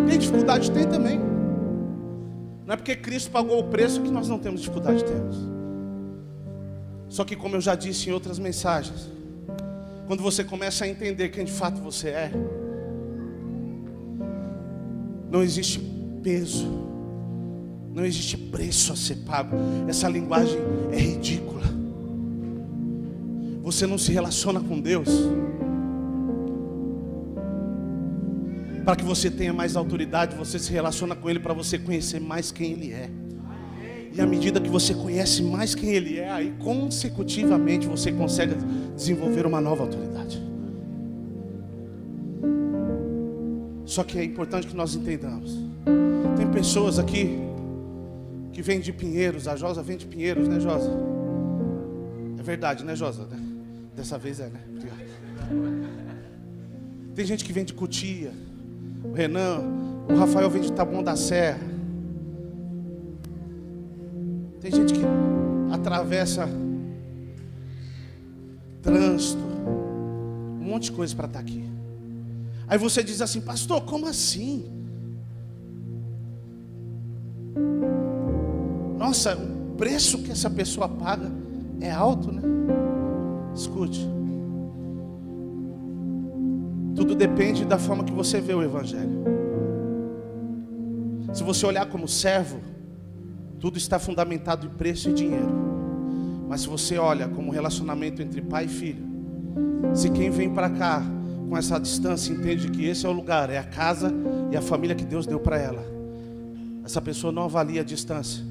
Tem dificuldade? Tem também. Não é porque Cristo pagou o preço que nós não temos dificuldade, temos. Só que, como eu já disse em outras mensagens, quando você começa a entender quem de fato você é, não existe peso, não existe preço a ser pago. Essa linguagem é ridícula. Você não se relaciona com Deus para que você tenha mais autoridade. Você se relaciona com Ele para você conhecer mais quem Ele é. E à medida que você conhece mais quem Ele é, aí consecutivamente você consegue desenvolver uma nova autoridade. Só que é importante que nós entendamos. Tem pessoas aqui que vêm de Pinheiros. A Josa vem de Pinheiros, né, Josa? É verdade, né, Josa? Dessa vez é, né? Obrigado. Tem gente que vem de Cotia. O Renan, o Rafael vem de Taboão da Serra. Tem gente que atravessa trânsito, um monte de coisa para estar aqui. Aí você diz assim: pastor, como assim? Nossa, o preço que essa pessoa paga é alto, né? Escute, tudo depende da forma que você vê o evangelho. Se você olhar como servo, tudo está fundamentado em preço e dinheiro. Mas se você olha como relacionamento entre pai e filho, se quem vem para cá com essa distância entende que esse é o lugar, é a casa e a família que Deus deu para ela, essa pessoa não avalia a distância,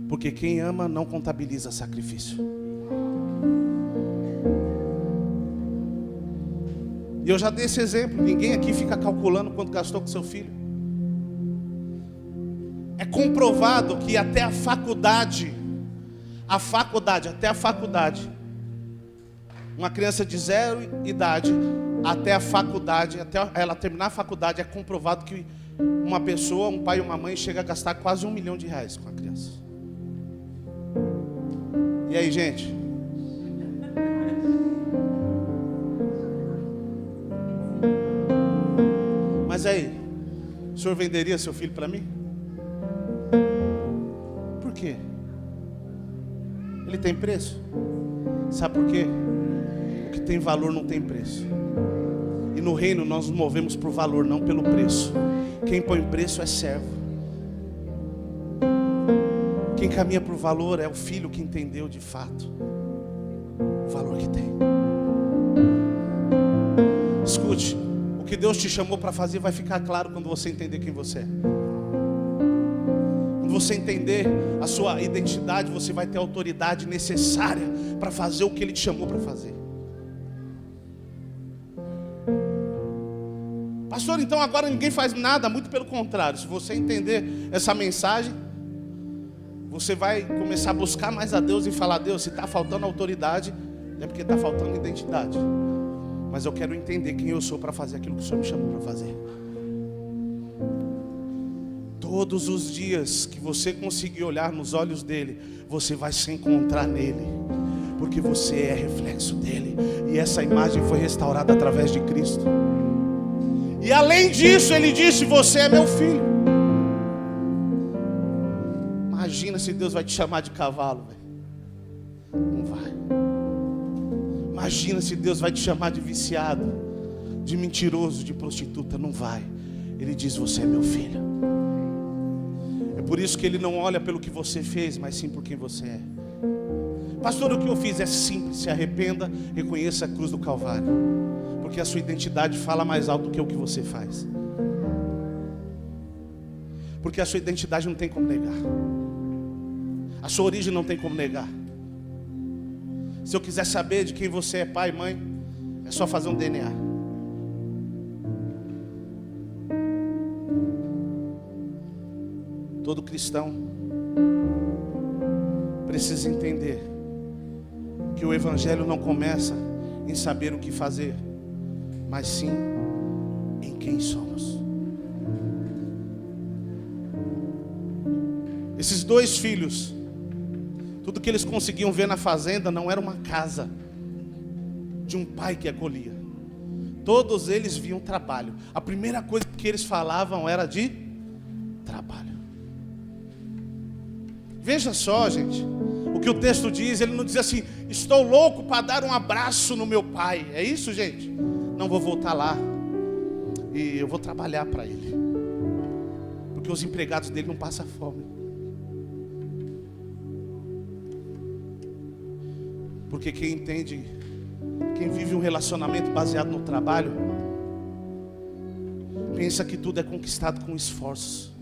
porque quem ama não contabiliza sacrifício. E eu já dei esse exemplo. Ninguém aqui fica calculando quanto gastou com seu filho. É comprovado que até a faculdade, uma criança de 0 idade até a faculdade, até ela terminar a faculdade, é comprovado que uma pessoa, um pai e uma mãe, chega a gastar quase R$1 milhão com a criança. E aí, gente? Mas aí, o senhor venderia seu filho para mim? Por quê? Ele tem preço? Sabe por quê? O que tem valor não tem preço. E no reino nós nos movemos por valor, não pelo preço. Quem põe preço é servo. Quem caminha por valor é o filho que entendeu de fato o valor que tem. Escute, o que Deus te chamou para fazer vai ficar claro quando você entender quem você é. Quando você entender a sua identidade, você vai ter a autoridade necessária para fazer o que Ele te chamou para fazer. Pastor, então agora ninguém faz nada? Muito pelo contrário. Se você entender essa mensagem, você vai começar a buscar mais a Deus e falar: Deus, se está faltando autoridade, é porque está faltando identidade. mas eu quero entender quem eu sou para fazer aquilo que o Senhor me chamou para fazer. Todos os dias que você conseguir olhar nos olhos dele, você vai se encontrar nele, porque você é reflexo dele, e essa imagem foi restaurada através de Cristo. E além disso, ele disse: você é meu filho. Imagina se Deus vai te chamar de cavalo, velho. Não vai. Imagina se Deus vai te chamar de viciado, de mentiroso, de prostituta. Não vai. Ele diz: você é meu filho. É por isso que ele não olha pelo que você fez, mas sim por quem você é. Pastor, o que eu fiz é simples. Se arrependa, reconheça a cruz do Calvário, porque a sua identidade fala mais alto do que o que você faz. Porque a sua identidade não tem como negar. A sua origem não tem como negar. Se eu quiser saber de quem você é, pai e mãe, é só fazer um DNA. Todo cristão precisa entender que o evangelho não começa em saber o que fazer, mas sim em quem somos. Esses dois filhos, tudo que eles conseguiam ver na fazenda não era uma casa de um pai que acolhia. Todos eles viam trabalho. A primeira coisa que eles falavam era de trabalho. Veja só, gente, o que o texto diz. Ele não diz assim: estou louco para dar um abraço no meu pai. É isso, gente? Não, vou voltar lá e eu vou trabalhar para ele, porque os empregados dele não passam fome. Porque quem entende, quem vive um relacionamento baseado no trabalho, pensa que tudo é conquistado com esforços.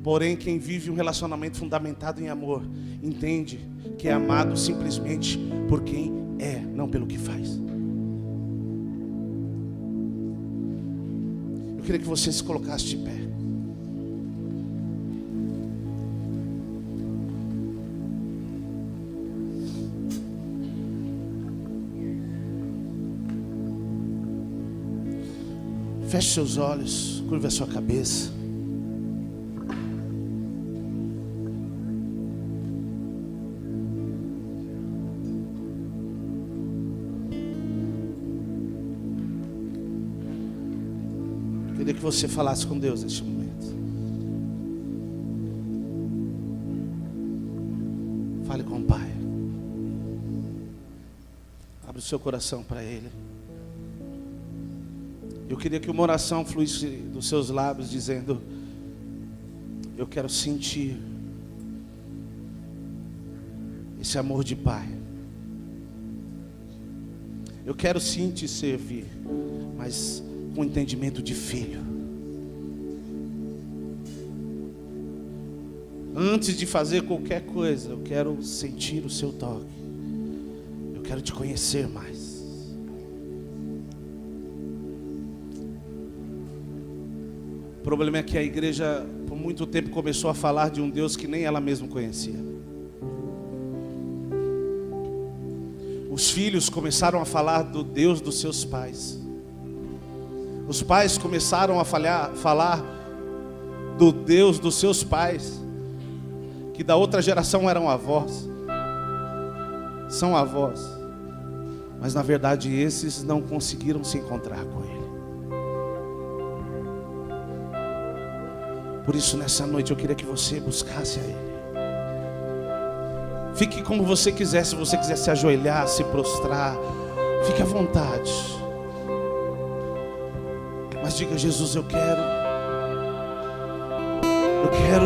Porém, quem vive um relacionamento fundamentado em amor, entende que é amado simplesmente por quem é, não pelo que faz. Eu queria que você se colocasse de pé. Feche seus olhos, curva a sua cabeça. Eu queria que você falasse com Deus neste momento. Fale com o Pai. Abre o seu coração para Ele. Eu queria que uma oração fluísse dos seus lábios dizendo: eu quero sentir esse amor de pai. Eu quero sim te servir, mas com entendimento de filho. Antes de fazer qualquer coisa, eu quero sentir o seu toque. Eu quero te conhecer mais. O problema é que a igreja por muito tempo começou a falar de um Deus que nem ela mesma conhecia. Os filhos começaram a falar do Deus dos seus pais. Os pais começaram a falar do Deus dos seus pais, que da outra geração eram avós. São avós. Mas na verdade esses não conseguiram se encontrar com Ele. Por isso nessa noite eu queria que você buscasse a Ele. Fique como você quiser. Se você quiser se ajoelhar, se prostrar, fique à vontade. Mas diga: Jesus, eu quero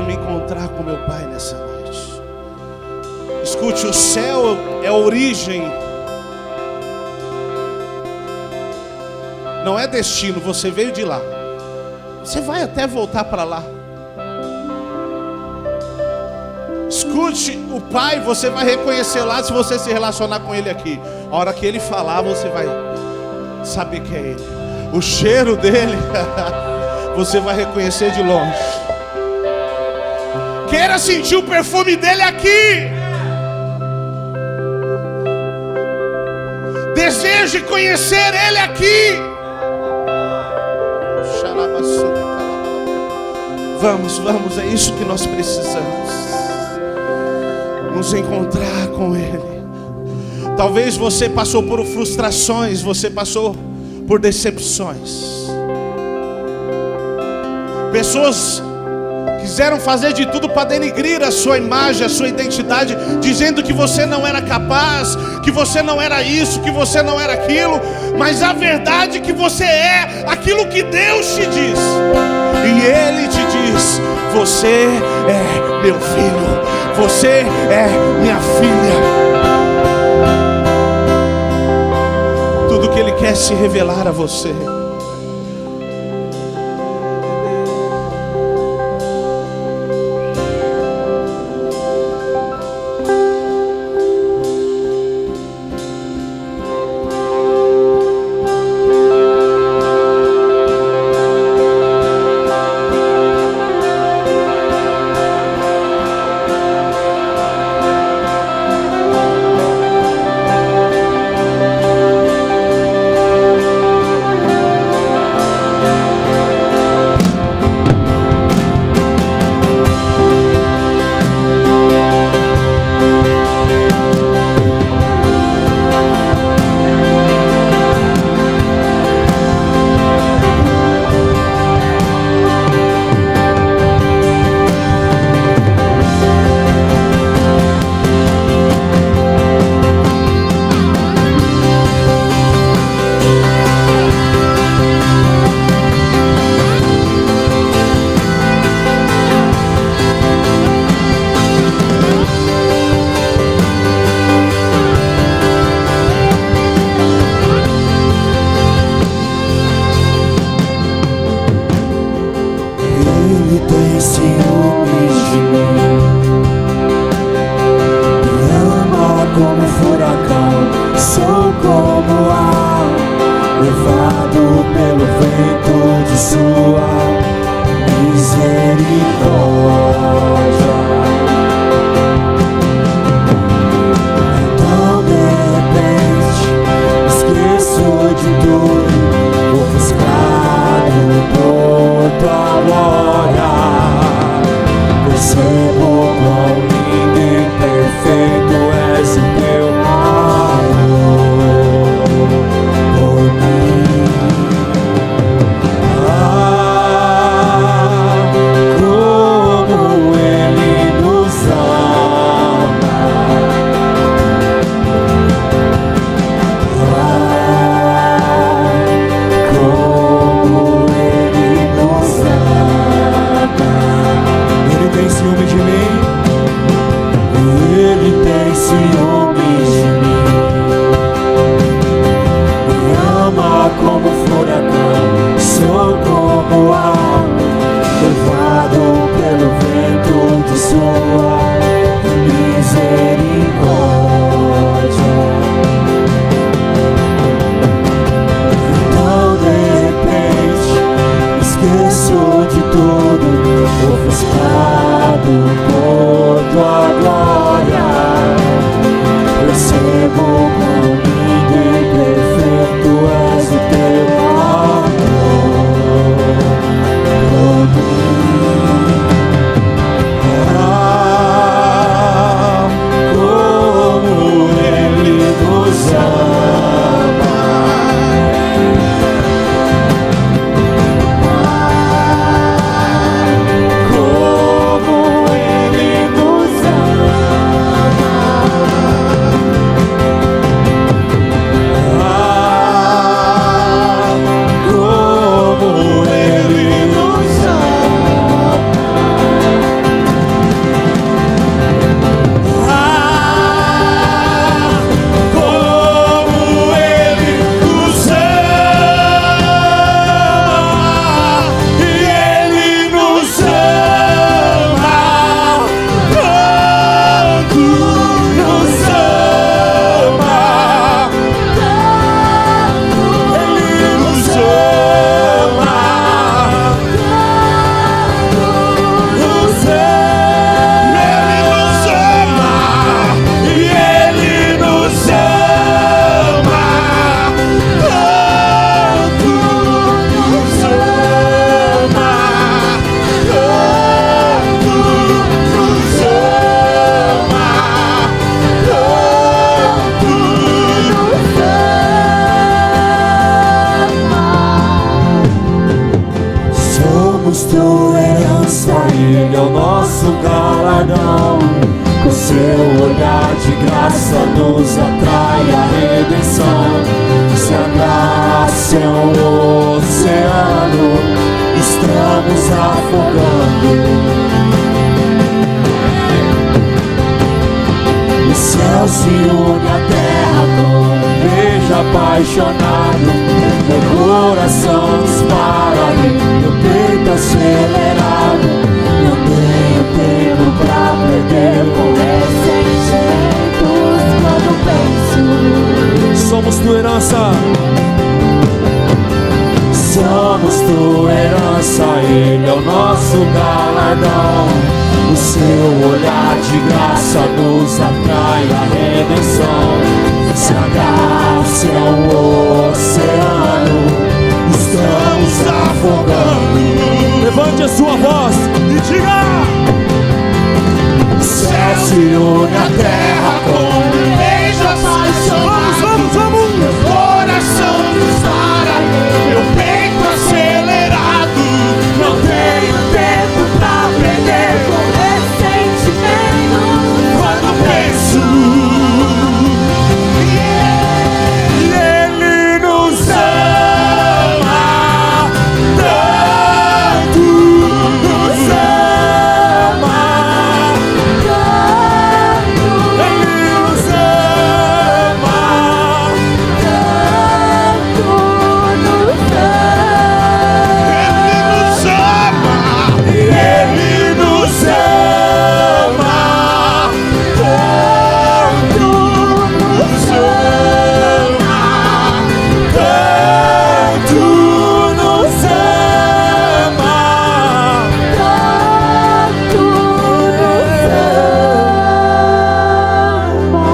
me encontrar com meu Pai nessa noite. Escute, o céu é a origem, não é destino. Você veio de lá, você vai até voltar para lá. Escute, o Pai você vai reconhecer lá se você se relacionar com Ele aqui. A hora que Ele falar, você vai saber que é Ele. O cheiro dele você vai reconhecer de longe. Queira sentir o perfume dele aqui. Deseje conhecer Ele aqui. Vamos, é isso que nós precisamos. Nos encontrar com Ele. Talvez você passou por frustrações, você passou por decepções. Pessoas quiseram fazer de tudo para denigrir a sua imagem, a sua identidade, dizendo que você não era capaz, que você não era isso, que você não era aquilo. Mas a verdade é que você é aquilo que Deus te diz. E Ele te diz: você é meu filho, você é minha filha. Tudo que Ele quer se revelar a você. seu olhar de graça nos atrai à redenção. Se a graça é um oceano, estamos afogando. O céu se une à terra com um beijo apaixonado. Meu coração dispara e meu peito acelerado. Não tenho tempo pra perder com ressentimentos quando penso. Somos tua herança. Somos tua herança, Ele é o nosso galardão. O seu olhar de graça nos atrai à redenção. Se a graça é um oceano, estamos afogando. Levante a sua voz e diga: o céu se une à terra com um beijo apaixonado. Vamos, vamos! Meu coração dispara, meu peito acelerado. Não tenho tempo pra perder com ressentimento quando penso. E Ele nos ama tanto, nos ama tanto. Ele nos ama tanto, nos ama. Ele nos ama tanto, nos ama tanto, nos ama tanto, nos ama.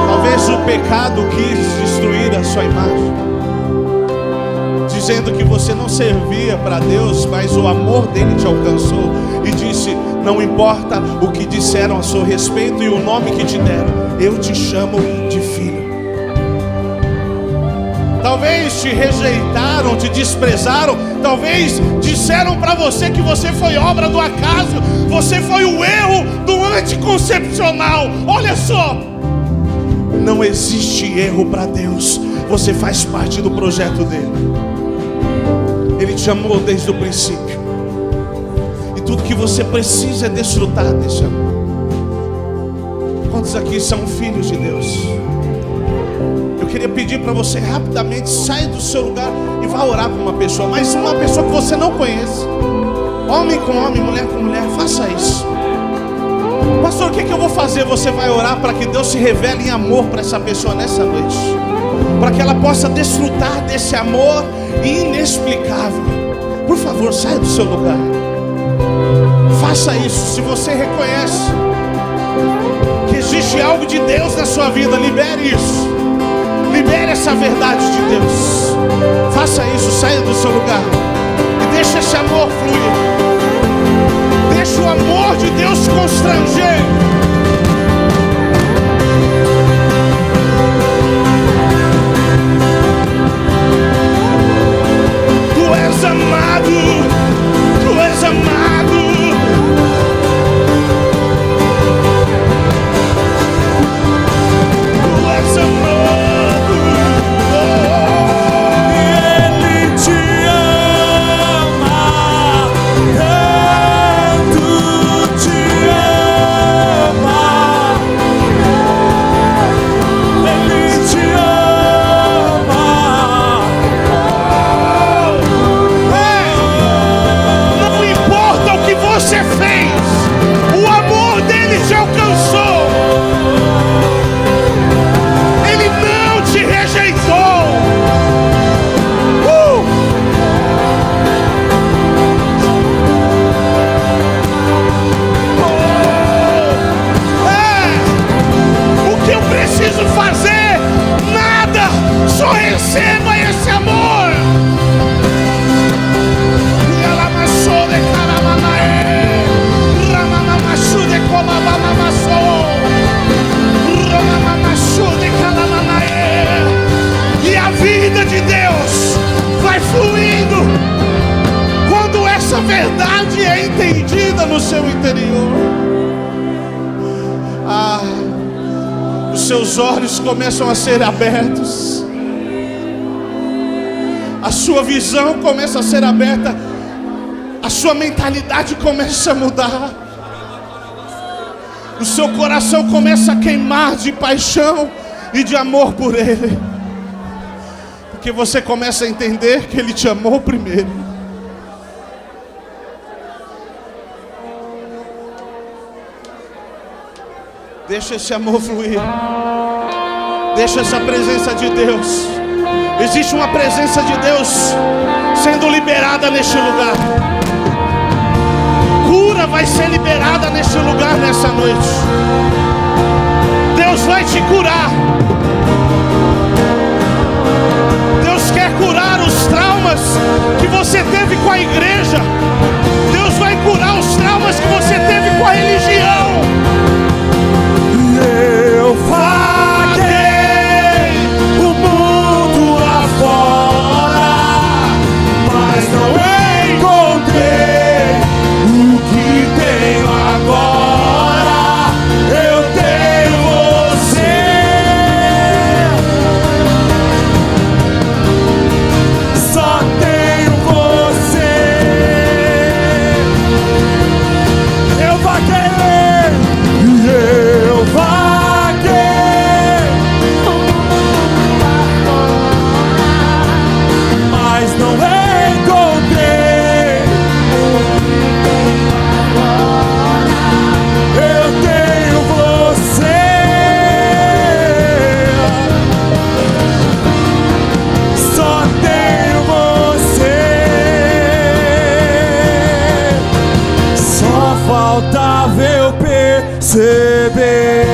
Talvez o pecado quis destruir a sua imagem, dizendo que você não servia para Deus, mas o amor dele te alcançou e disse: não importa o que disseram a seu respeito e o nome que te deram, eu te chamo de filho. Talvez te rejeitaram, te desprezaram, talvez disseram para você que você foi obra do acaso, você foi o erro do anticoncepcional. Olha só, não existe erro para Deus, você faz parte do projeto dele. Ele te amou desde o princípio, e tudo que você precisa é desfrutar desse amor. Quantos aqui são filhos de Deus? Eu queria pedir para você rapidamente sair do seu lugar e vá orar por uma pessoa, mas uma pessoa que você não conhece. Homem com homem, mulher com mulher, faça isso. Pastor, o que eu vou fazer? Você vai orar para que Deus se revele em amor para essa pessoa nessa noite, para que ela possa desfrutar desse amor inexplicável. Por favor, saia do seu lugar. Faça isso. Se você reconhece que existe algo de Deus na sua vida, libere isso. Libere essa verdade de Deus. Faça isso, saia do seu lugar e deixa esse amor fluir. Deixa o amor de Deus constranger. Tu és amado, tu és amado. Tu és amado. Ele te ama tanto, te ama. Ele te ama. Não importa o que você fez, o amor dele te alcançou. Ele não te rejeitou. O que eu preciso fazer? Nada. Só receba esse amor. Yalamassou de caramanae, ramamamassu de colabamassou, ramamamassu de calamanae. E a vida de Deus vai fluindo quando essa verdade é entendida no seu interior. Os seus olhos começam a ser abertos. A sua visão começa a ser aberta. A sua mentalidade começa a mudar. O seu coração começa a queimar de paixão e de amor por Ele. Porque você começa a entender que Ele te amou primeiro. Deixa esse amor fluir. Deixa essa presença de Deus. Existe uma presença de Deus sendo liberada neste lugar. Cura vai ser liberada neste lugar nessa noite. Deus vai te curar. Deus quer curar os traumas que você teve com a igreja. Deus vai curar os traumas que você teve com a religião. Eu vaguei o mundo afora, mas não encontrei o que tenho agora. Eu tenho você, só tenho você. Eu vaguei, eu vaguei, mas não encontrei. Eu tenho você, só tenho você. Só faltava eu perceber.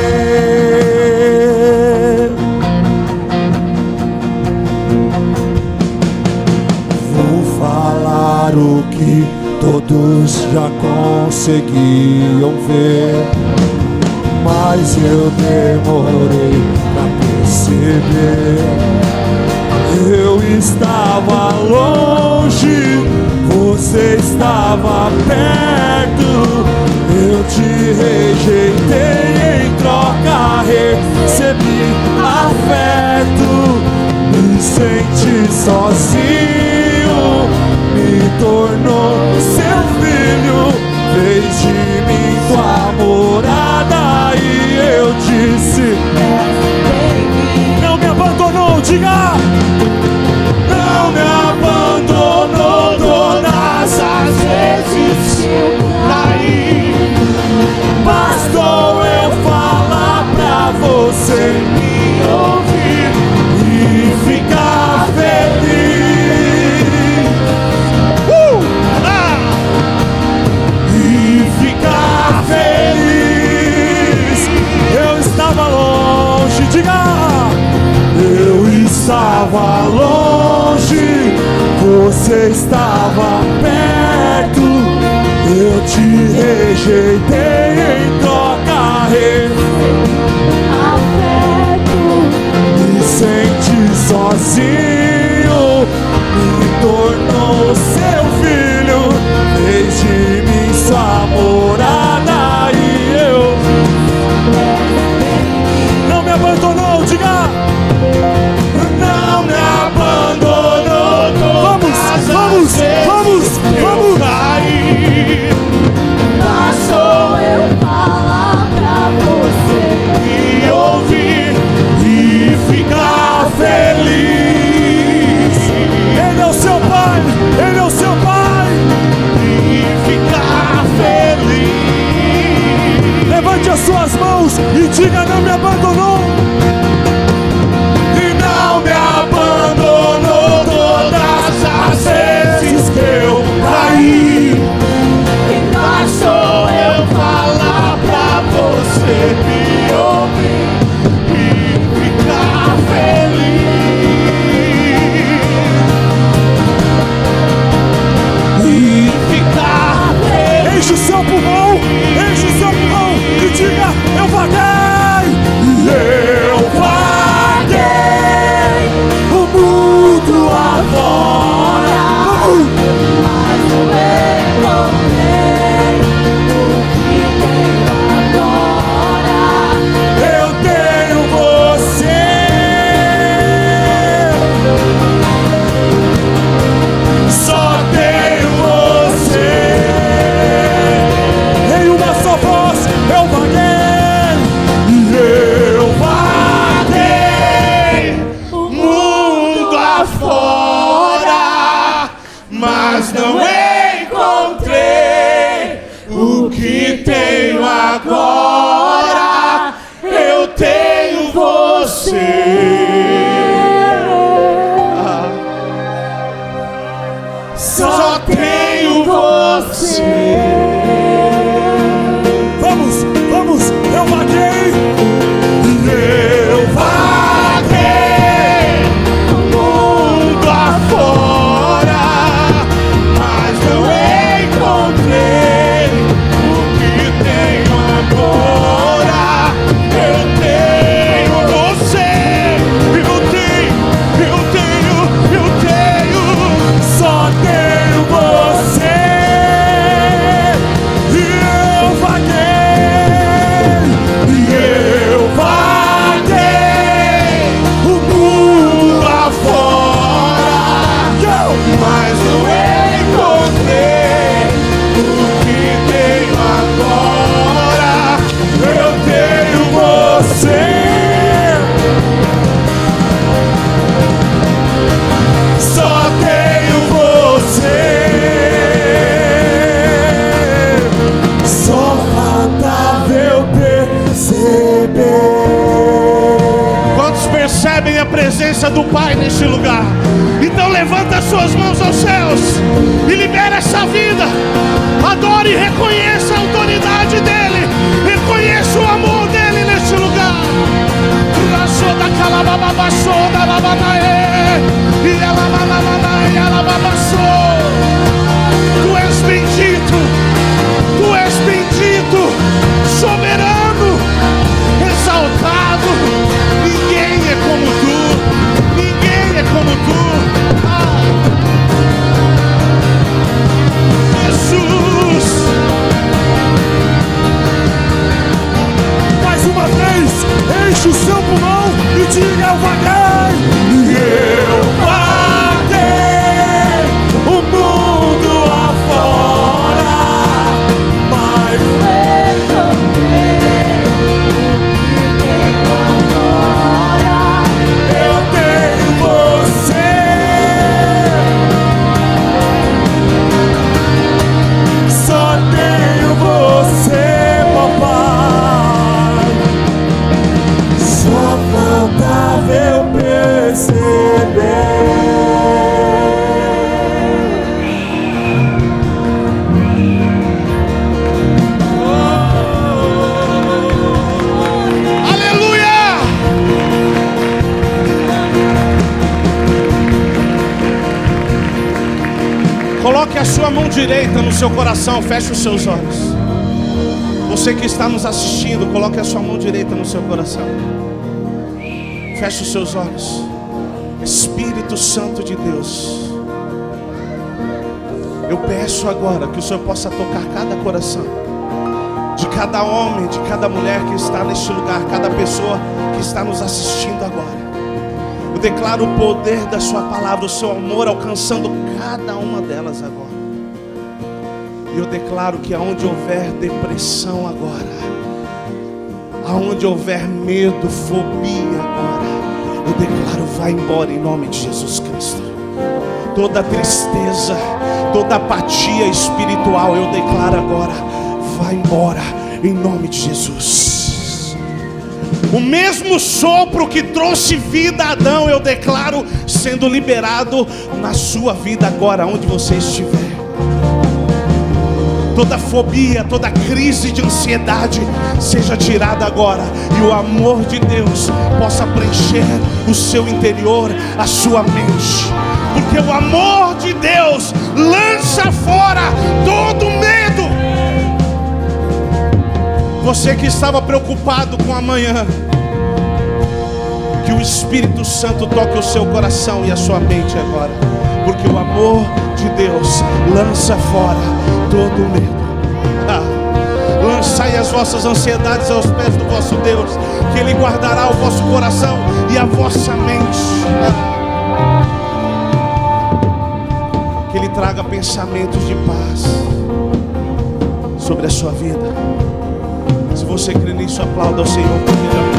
Vou falar o que todos já conseguiam ver, mas eu demorei pra perceber. Eu estava longe, você estava perto. Eu te rejeitei, em troca recebi afeto. Me senti sozinho, me tornou seu filho, fez de mim tua morada. E eu disse: não me abandonou, diga! Não me abandonou todas as vezes caí. Bastou eu falar pra você me ouvir e ficar feliz. E ficar feliz. Eu estava longe, diga! Eu estava longe, você estava perto. Eu te rejeitei, em troca me senti sozinho, me tornou seu filho, fez de mim sua morada. E eu não me abandonou, diga! Não me abandonou todas vamos, vamos cair. Bastou eu falar pra você me ouvir e ficar feliz. Ele é o seu pai, ele é o seu pai. E ficar feliz. Levante as suas mãos e diga: não me abandonou. E Só tenho você. Vamos, eu vaguei. Eu vaguei o mundo afora, mas não encontrei o que tenho agora. Eu tenho você, eu tenho, Só tenho você. E eu vaguei. eu vaguei o mundo afora, mas não encontrei o que tenho agora. Eu tenho você. Só tenho você. Só faltava eu perceber. Quantos percebem a presença do Pai neste lugar? Então levanta as suas mãos aos céus e libera essa vida. Adore e reconheça a autoridade dEle. Reconheça o amor dEle neste lugar. Tu és bendito, soberano, exaltado. Ninguém é como tu. Jesus. Mais uma vez, enche o seu pulmão e diga: eu vaguei. Eu vaguei o mundo afora, mas eu tenho você. Só tenho você, papai. Só faltava eu perceber. Aleluia! Coloque a sua mão direita no seu coração, feche os seus olhos. Você que está nos assistindo, coloque a sua mão direita no seu coração. Feche os seus olhos. Espírito Santo de Deus, eu peço agora que o Senhor possa tocar cada coração, de cada homem, de cada mulher que está neste lugar, cada pessoa que está nos assistindo agora. Eu declaro o poder da sua palavra, o seu amor alcançando cada uma delas agora. E eu declaro que aonde houver depressão agora, aonde houver medo, fobia agora, eu declaro: vai embora em nome de Jesus Cristo. Toda tristeza, toda apatia espiritual, eu declaro agora: vai embora em nome de Jesus. O mesmo sopro que trouxe vida a Adão, eu declaro sendo liberado na sua vida agora, onde você estiver. Toda fobia, toda crise de ansiedade seja tirada agora, e o amor de Deus possa preencher o seu interior, a sua mente, porque o amor de Deus lança fora todo medo. Você que estava preocupado com amanhã, que o Espírito Santo toque o seu coração e a sua mente agora, porque o amor de Deus lança fora todo medo. Lançai as vossas ansiedades aos pés do vosso Deus, que Ele guardará o vosso coração e a vossa mente. Que Ele traga pensamentos de paz sobre a sua vida. Se você crê nisso, aplauda ao Senhor, porque Ele é